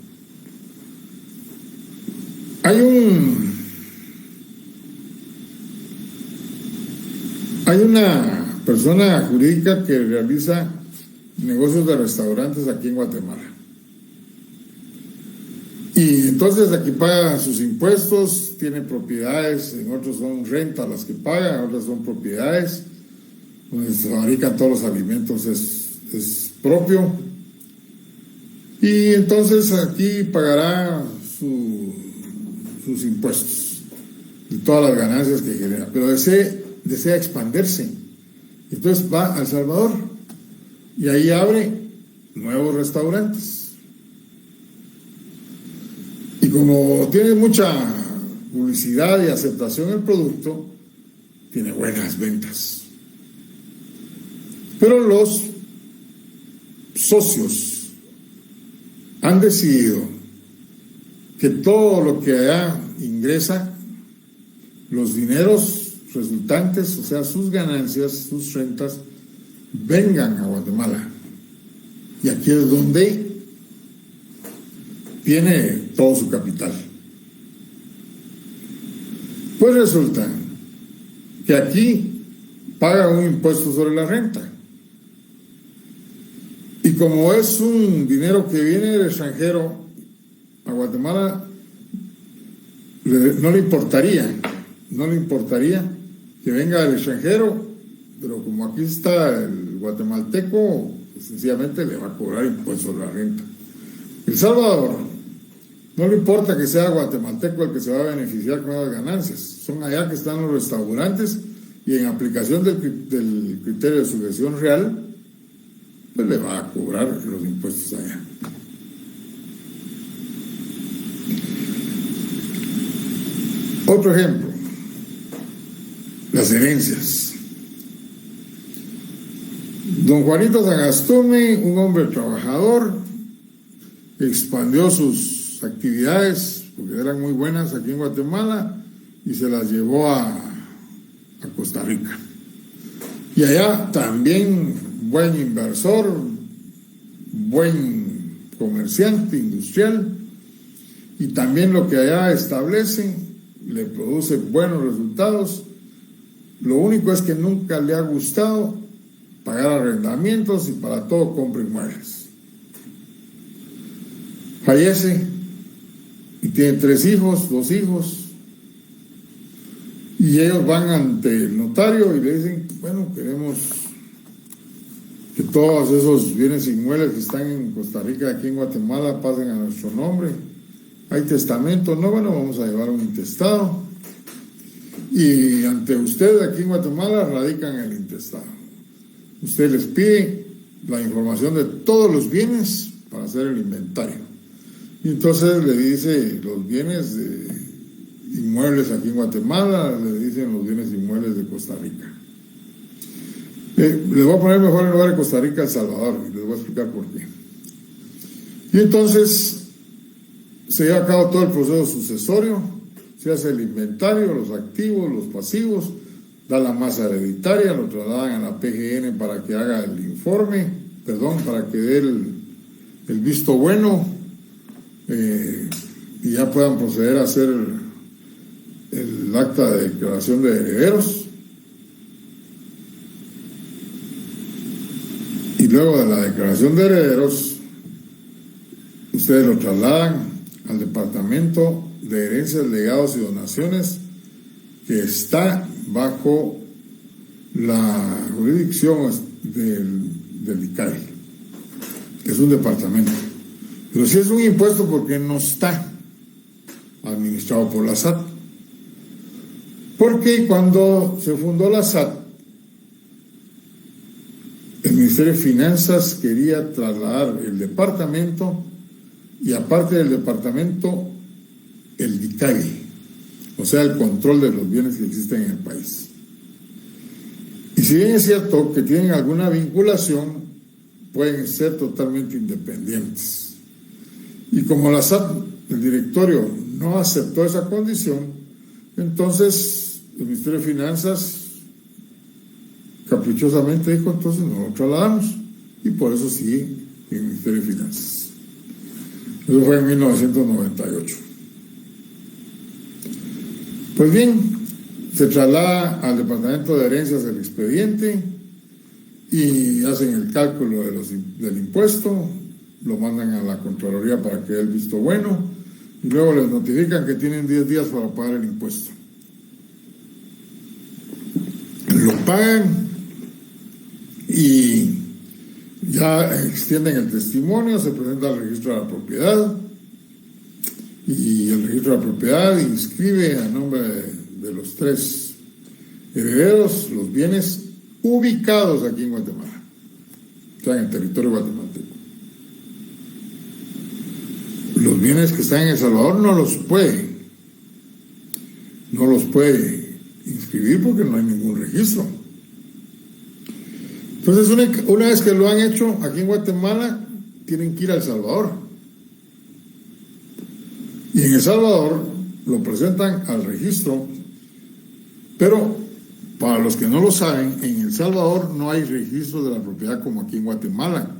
Hay una persona jurídica que realiza negocios de restaurantes aquí en Guatemala. Y entonces aquí paga sus impuestos, tiene propiedades, en otros son rentas las que paga, en otras son propiedades, donde se fabrican todos los alimentos, es propio. Y entonces aquí pagará sus impuestos y todas las ganancias que genera, pero desea expandirse. Entonces va a El Salvador y ahí abre nuevos restaurantes. Y como tiene mucha publicidad y aceptación el producto, tiene buenas ventas. Pero los socios han decidido que todo lo que allá ingresa, los dineros resultantes, o sea, sus ganancias, sus rentas, vengan a Guatemala. Y aquí es donde tiene todo su capital. Pues resulta que aquí paga un impuesto sobre la renta. Y como es un dinero que viene del extranjero, a Guatemala no le importaría que venga del extranjero, pero como aquí está el guatemalteco, sencillamente le va a cobrar impuestos a la renta. El Salvador, no le importa que sea guatemalteco el que se va a beneficiar con las ganancias, son allá que están los restaurantes y en aplicación del criterio de sujeción real, pues le va a cobrar los impuestos allá. Otro ejemplo, las herencias. Don Juanito Sagastume, un hombre trabajador, expandió sus actividades, porque eran muy buenas aquí en Guatemala, y se las llevó a Costa Rica. Y allá también buen inversor, buen comerciante industrial, y también lo que allá establece le produce buenos resultados. Lo único es que nunca le ha gustado pagar arrendamientos y para todo compra inmuebles. Fallece y tiene 3 hijos, 2 hijos, y ellos van ante el notario y le dicen, bueno, queremos que todos esos bienes inmuebles que están en Costa Rica, aquí en Guatemala, pasen a nuestro nombre. Hay testamento, no, bueno, vamos a llevar un intestado y ante usted aquí en Guatemala radican el intestado. Usted les pide la información de todos los bienes para hacer el inventario. Y entonces le dice los bienes inmuebles aquí en Guatemala, le dicen los bienes inmuebles de Costa Rica. Les voy a poner mejor en lugar de Costa Rica El Salvador, y les voy a explicar por qué. Y entonces se lleva a cabo todo el proceso sucesorio, se hace el inventario, los activos, los pasivos, da la masa hereditaria, lo trasladan a la PGN para que haga el informe, para que dé el visto bueno, y ya puedan proceder a hacer el acta de declaración de herederos. Y luego de la declaración de herederos, ustedes lo trasladan al Departamento de Herencias, Legados y Donaciones, que está bajo la jurisdicción del ICAE. Es un departamento. Pero sí es un impuesto porque no está administrado por la SAT. Porque cuando se fundó la SAT, el Ministerio de Finanzas quería trasladar el departamento y aparte del departamento, el DICAE, o sea, el control de los bienes que existen en el país. Y si bien es cierto que tienen alguna vinculación, pueden ser totalmente independientes. Y como la SAT, el directorio, no aceptó esa condición, entonces el Ministerio de Finanzas caprichosamente dijo, entonces no lo trasladamos, y por eso sigue en el Ministerio de Finanzas. Eso fue en 1998. Pues bien, se traslada al Departamento de Herencias el expediente y hacen el cálculo del impuesto, lo mandan a la Contraloría para que dé el visto bueno y luego les notifican que tienen 10 días para pagar el impuesto. Lo pagan y ya extienden el testimonio, se presenta al registro de la propiedad y el registro de la propiedad inscribe a nombre de los 3 herederos los bienes ubicados aquí en Guatemala, o sea, en el territorio guatemalteco. Los bienes que están en El Salvador no los puede inscribir porque no hay ningún registro. Entonces, una vez que lo han hecho aquí en Guatemala, tienen que ir a El Salvador. Y en El Salvador lo presentan al registro, pero para los que no lo saben, en El Salvador no hay registro de la propiedad como aquí en Guatemala,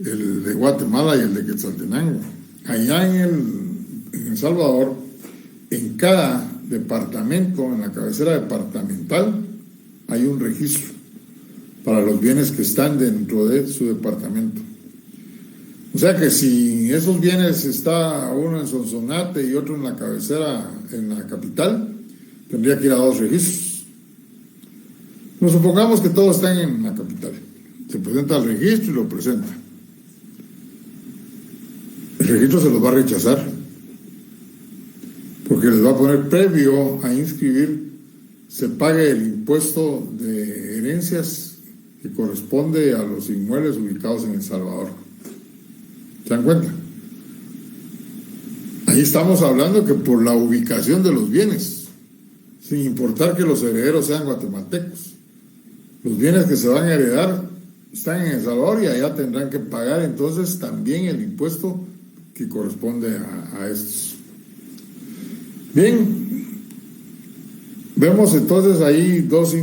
el de Guatemala y el de Quetzaltenango. Allá en El Salvador, en cada departamento, en la cabecera departamental, hay un registro para los bienes que están dentro de su departamento. O sea que si esos bienes está uno en Sonsonate y otro en la cabecera, en la capital, tendría que ir a 2 registros. Nos supongamos que todos están en la capital Se presenta al registro y lo presenta. El registro se los va a rechazar, porque les va a poner previo a inscribir, se pague el impuesto de herencias que corresponde a los inmuebles ubicados en El Salvador. ¿Se dan cuenta? Ahí estamos hablando que por la ubicación de los bienes, sin importar que los herederos sean guatemaltecos, los bienes que se van a heredar están en El Salvador y allá tendrán que pagar entonces también el impuesto que corresponde a estos. Bien, vemos entonces ahí dos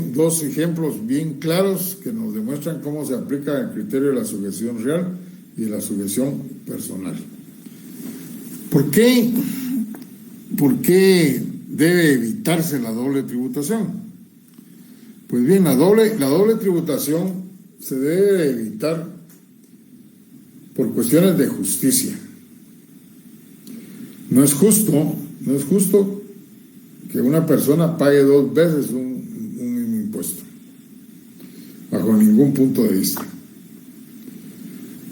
ejemplos bien claros que nos demuestran cómo se aplica el criterio de la sujeción real y de la sujeción personal. ¿Por qué debe evitarse la doble tributación? Pues bien, la doble tributación se debe evitar por cuestiones de justicia. No es justo que una persona pague 2 veces un impuesto, bajo ningún punto de vista.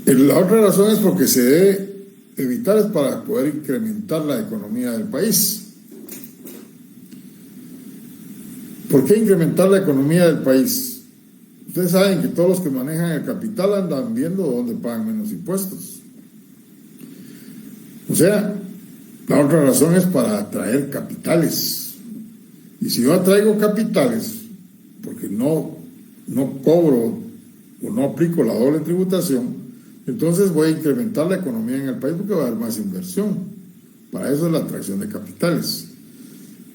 La otra razón es porque se debe evitar es para poder incrementar la economía del país. ¿Por qué incrementar la economía del país? Ustedes saben que todos los que manejan el capital andan viendo dónde pagan menos impuestos. O sea, la otra razón es para atraer capitales. Y si yo atraigo capitales, porque no cobro o no aplico la doble tributación, entonces voy a incrementar la economía en el país porque va a haber más inversión. Para eso es la atracción de capitales.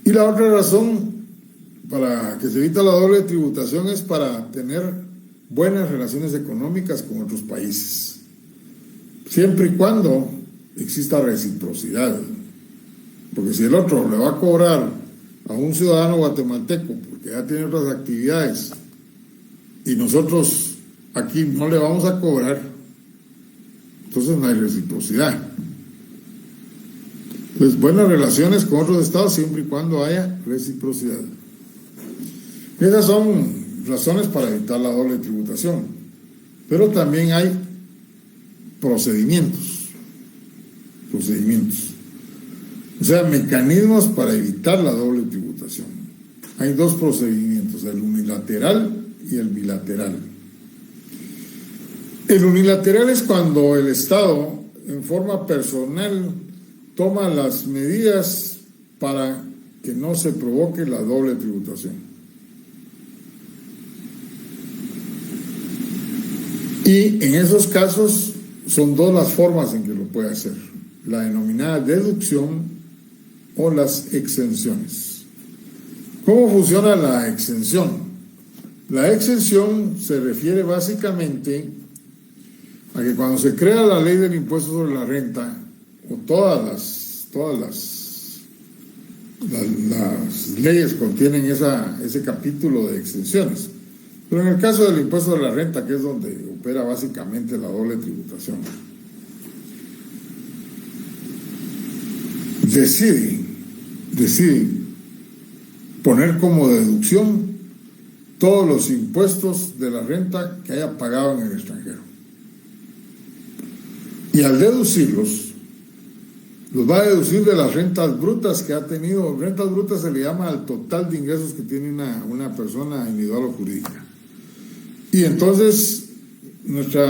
Y la otra razón para que se evite la doble tributación es para tener buenas relaciones económicas con otros países, siempre y cuando exista reciprocidad. Porque si el otro le va a cobrar a un ciudadano guatemalteco porque ya tiene otras actividades y nosotros aquí no le vamos a cobrar, entonces no hay reciprocidad. Pues buenas relaciones con otros estados siempre y cuando haya reciprocidad. Esas son razones para evitar la doble tributación, pero también hay procedimientos, o sea, mecanismos para evitar la doble tributación. Hay 2 procedimientos, el unilateral y el bilateral. El unilateral es cuando el Estado, en forma personal, toma las medidas para que no se provoque la doble tributación. Y en esos casos son 2 las formas en que lo puede hacer: la denominada deducción o las exenciones. ¿Cómo funciona la exención? La exención se refiere básicamente a que cuando se crea la ley del impuesto sobre la renta, o todas las leyes contienen ese capítulo de exenciones. Pero en el caso del impuesto de la renta, que es donde opera básicamente la doble tributación, decide poner como deducción todos los impuestos de la renta que haya pagado en el extranjero. Y al deducirlos, los va a deducir de las rentas brutas que ha tenido. Rentas brutas se le llama al total de ingresos que tiene una persona individual o jurídica. Y entonces nuestro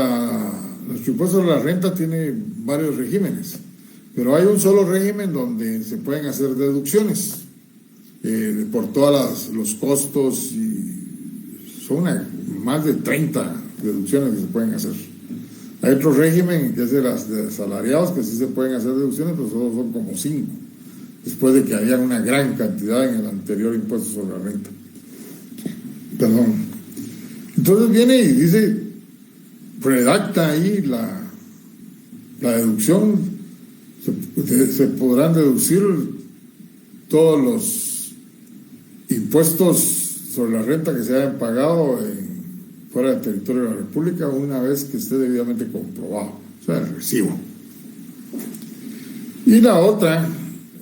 impuesto de la renta tiene varios regímenes, pero hay un solo régimen donde se pueden hacer deducciones por todos los costos, y son más de 30 deducciones que se pueden hacer. Hay otro régimen que es de asalariados, que sí se pueden hacer deducciones, pero solo son como 5, después de que haya una gran cantidad en el anterior impuesto sobre la renta. Perdón. Entonces viene y dice, redacta ahí la deducción. Se podrán deducir todos los impuestos sobre la renta que se hayan pagado fuera del territorio de la República una vez que esté debidamente comprobado, o sea, el recibo. Y la otra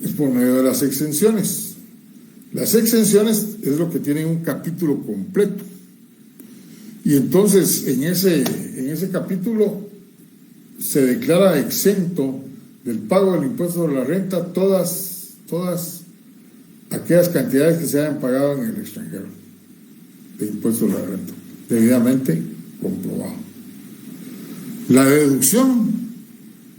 es por medio de las exenciones. Las exenciones es lo que tiene un capítulo completo. Y entonces en ese capítulo se declara exento del pago del impuesto sobre la renta todas aquellas cantidades que se hayan pagado en el extranjero de impuesto sobre la renta, debidamente comprobado. La deducción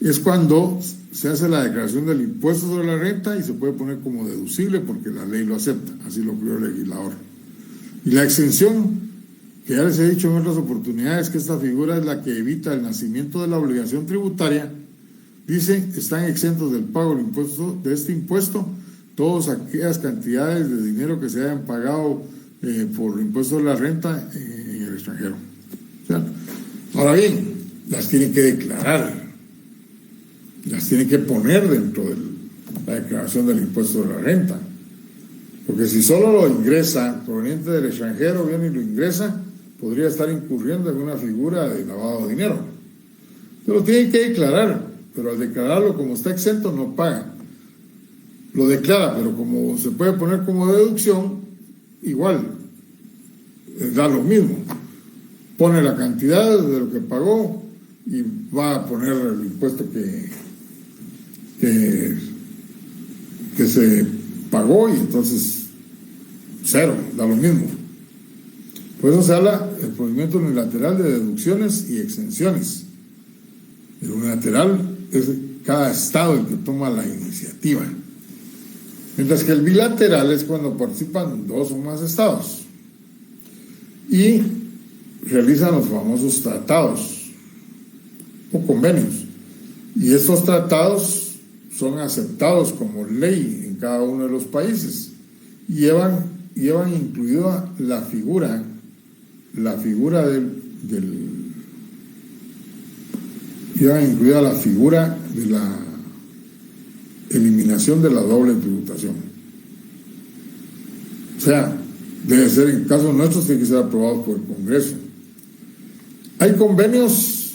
es cuando se hace la declaración del impuesto sobre la renta y se puede poner como deducible porque la ley lo acepta, así lo creó el legislador. Y la exención, que ya les he dicho en otras oportunidades que esta figura es la que evita el nacimiento de la obligación tributaria, dice, están exentos del pago de este impuesto todas aquellas cantidades de dinero que se hayan pagado por el impuesto de la renta en el extranjero. O sea, ahora bien, las tienen que declarar, las tienen que poner dentro de la declaración del impuesto de la renta, porque si solo lo ingresa proveniente del extranjero, viene y lo ingresa, podría estar incurriendo en una figura de lavado de dinero. Pero tiene que declarar, pero al declararlo como está exento no paga. Lo declara, pero como se puede poner como deducción, igual, da lo mismo. Pone la cantidad de lo que pagó y va a poner el impuesto que se pagó y entonces cero, da lo mismo. Por eso se habla del procedimiento unilateral de deducciones y exenciones. El unilateral es cada estado el que toma la iniciativa, mientras que el bilateral es cuando participan dos o más estados y realizan los famosos tratados o convenios, y estos tratados son aceptados como ley en cada uno de los países y llevan incluida la figura de la eliminación de la doble tributación. O sea, debe ser, en casos nuestros, tiene que ser aprobado por el Congreso. Hay convenios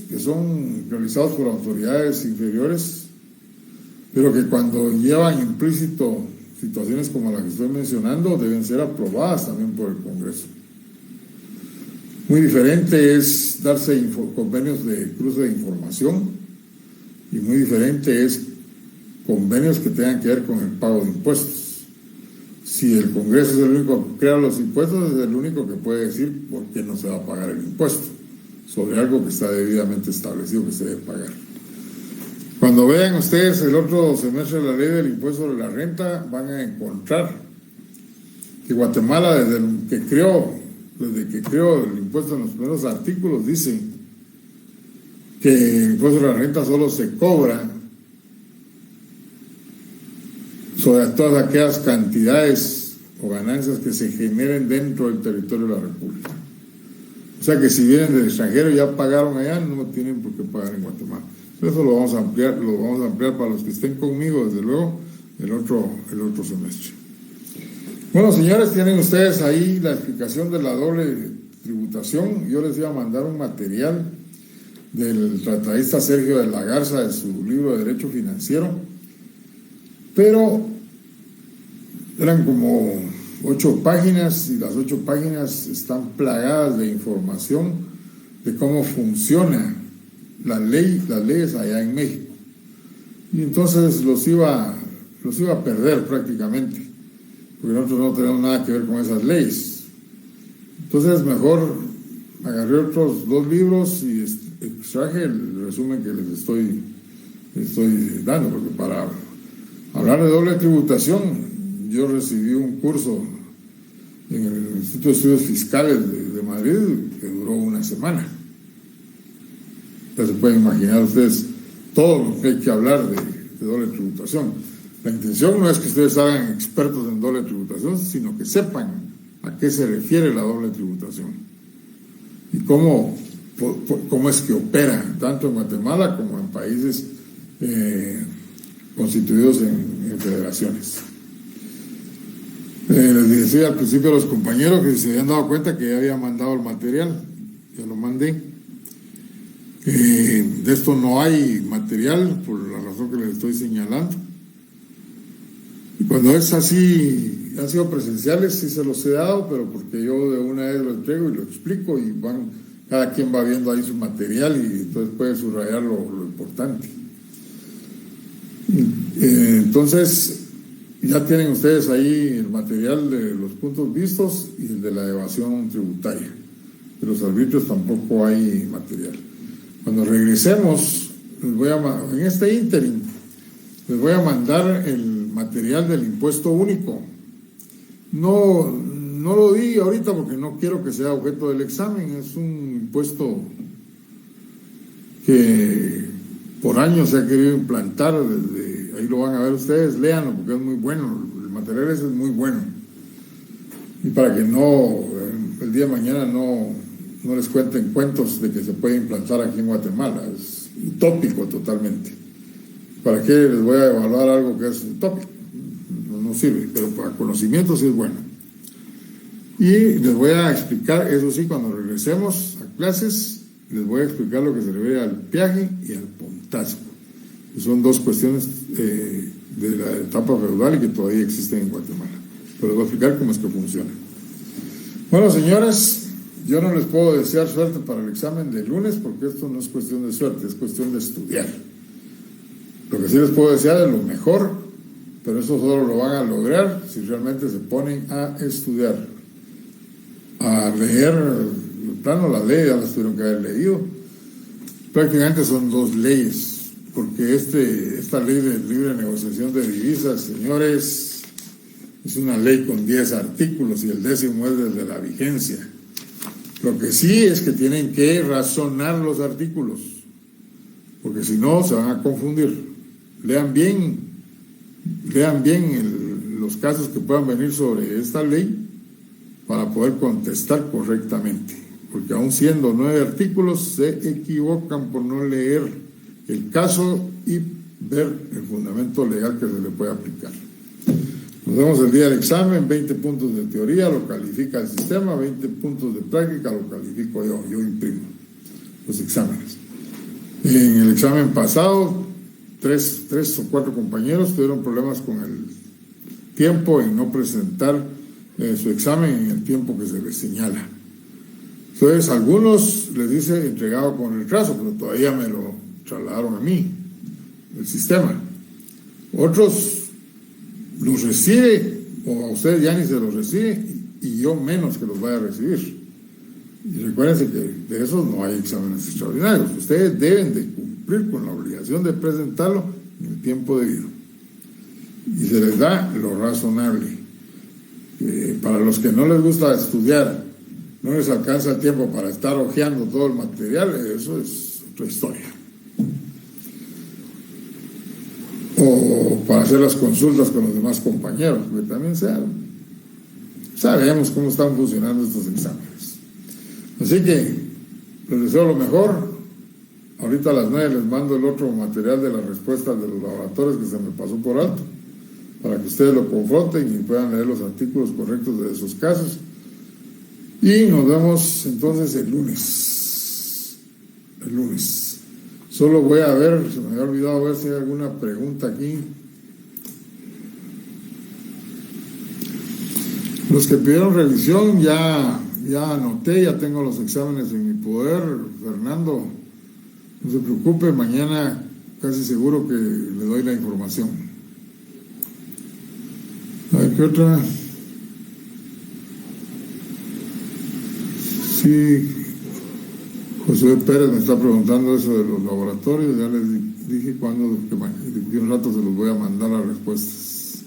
que son realizados por autoridades inferiores, pero que cuando llevan implícito situaciones como la que estoy mencionando, deben ser aprobadas también por el Congreso. Muy diferente es darse convenios de cruce de información, y muy diferente es convenios que tengan que ver con el pago de impuestos. Si el Congreso es el único que crea los impuestos, es el único que puede decir por qué no se va a pagar el impuesto sobre algo que está debidamente establecido que se debe pagar. Cuando vean ustedes el otro semestre de la ley del impuesto sobre la renta, van a encontrar que Guatemala, desde que creó el impuesto en los primeros artículos, dice que el impuesto sobre la renta solo se cobra sobre todas aquellas cantidades o ganancias que se generen dentro del territorio de la República. O sea que si vienen del extranjero y ya pagaron allá, no tienen por qué pagar en Guatemala. Eso lo vamos a ampliar para los que estén conmigo, desde luego, el otro semestre. Bueno, señores, tienen ustedes ahí la explicación de la doble tributación. Yo les iba a mandar un material del tratadista Sergio de la Garza, de su libro de Derecho Financiero, pero eran como 8 páginas, y las 8 páginas están plagadas de información de cómo funciona las leyes allá en México. Y entonces los iba a perder prácticamente, porque nosotros no tenemos nada que ver con esas leyes. Entonces mejor agarré otros 2 libros y extraje el resumen que les estoy dando, porque para hablar de doble tributación, yo recibí un curso en el Instituto de Estudios Fiscales de Madrid que duró una semana. Ya se pueden imaginar ustedes todo lo que hay que hablar de doble tributación. La intención no es que ustedes hagan expertos en doble tributación, sino que sepan a qué se refiere la doble tributación y cómo es que opera, tanto en Guatemala como en países constituidos en federaciones. Les decía al principio a los compañeros que se habían dado cuenta que ya había mandado el material, ya lo mandé. De esto no hay material por la razón que les estoy señalando. Y cuando es así, han sido presenciales, sí se los he dado, pero porque yo de una vez lo entrego y lo explico y cada quien va viendo ahí su material y entonces puede subrayar lo importante. Entonces, ya tienen ustedes ahí el material de los puntos vistos y el de la evasión tributaria. De los arbitrios tampoco hay material. Cuando regresemos, en este ínterin, les voy a mandar el material del impuesto único. No lo di ahorita porque no quiero que sea objeto del examen. Es un impuesto que por años se ha querido implantar. Desde ahí lo van a ver ustedes, léanlo porque es muy bueno. El material ese es muy bueno. Y para que el día de mañana no les cuenten cuentos de que se puede implantar aquí en Guatemala. Es utópico totalmente. ¿Para qué les voy a evaluar algo que es utópico? No sirve, pero para conocimiento sí es bueno. Y les voy a explicar, eso sí, cuando regresemos a clases, les voy a explicar lo que se refiere al peaje y al puntazo. Que son dos cuestiones de la etapa feudal y que todavía existen en Guatemala. Pero les voy a explicar cómo es que funciona. Bueno, señores, yo no les puedo desear suerte para el examen de lunes porque esto no es cuestión de suerte, es cuestión de estudiar. Lo que sí les puedo desear es lo mejor, pero eso solo lo van a lograr si realmente se ponen a estudiar, a leer el plano, la ley, ya las tuvieron que haber leído. Prácticamente son dos leyes, porque esta ley de libre negociación de divisas, señores, es una ley con 10 artículos y el 10º es desde la vigencia. Lo que sí es que tienen que razonar los artículos, porque si no se van a confundir. Lean bien los casos que puedan venir sobre esta ley para poder contestar correctamente, porque aun siendo 9 artículos se equivocan por no leer el caso y ver el fundamento legal que se le puede aplicar. Nos vemos el día del examen, 20 puntos de teoría, lo califica el sistema, 20 puntos de práctica, lo califico yo imprimo los exámenes. En el examen pasado, tres o 4 compañeros tuvieron problemas con el tiempo en no presentar su examen en el tiempo que se les señala. Entonces, algunos les dice entregado con retraso, pero todavía me lo trasladaron a mí, el sistema. Otros los recibe, o a ustedes ya ni se los recibe, y yo menos que los vaya a recibir. Y recuérdense que de esos no hay exámenes extraordinarios. Ustedes deben de cumplir con la obligación de presentarlo en el tiempo debido. Y se les da lo razonable. Para los que no les gusta estudiar, no les alcanza el tiempo para estar hojeando todo el material, eso es otra historia. O para hacer las consultas con los demás compañeros, que también sabemos cómo están funcionando estos exámenes. Así que les deseo lo mejor. Ahorita a las 9 les mando el otro material de las respuestas de los laboratorios que se me pasó por alto, para que ustedes lo confronten y puedan leer los artículos correctos de esos casos. Y nos vemos entonces el lunes. Solo voy a ver, se me había olvidado ver si hay alguna pregunta aquí. Los que pidieron revisión ya anoté, ya tengo los exámenes en mi poder. Fernando, no se preocupe, mañana casi seguro que le doy la información. A ver, ¿qué otra? Sí, José Pérez me está preguntando eso de los laboratorios. Ya les dije cuándo, que un rato se los voy a mandar las respuestas.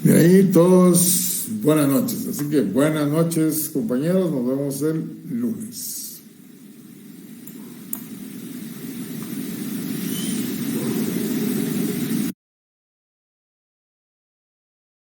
De ahí todos, buenas noches. Así que buenas noches, compañeros, nos vemos el lunes.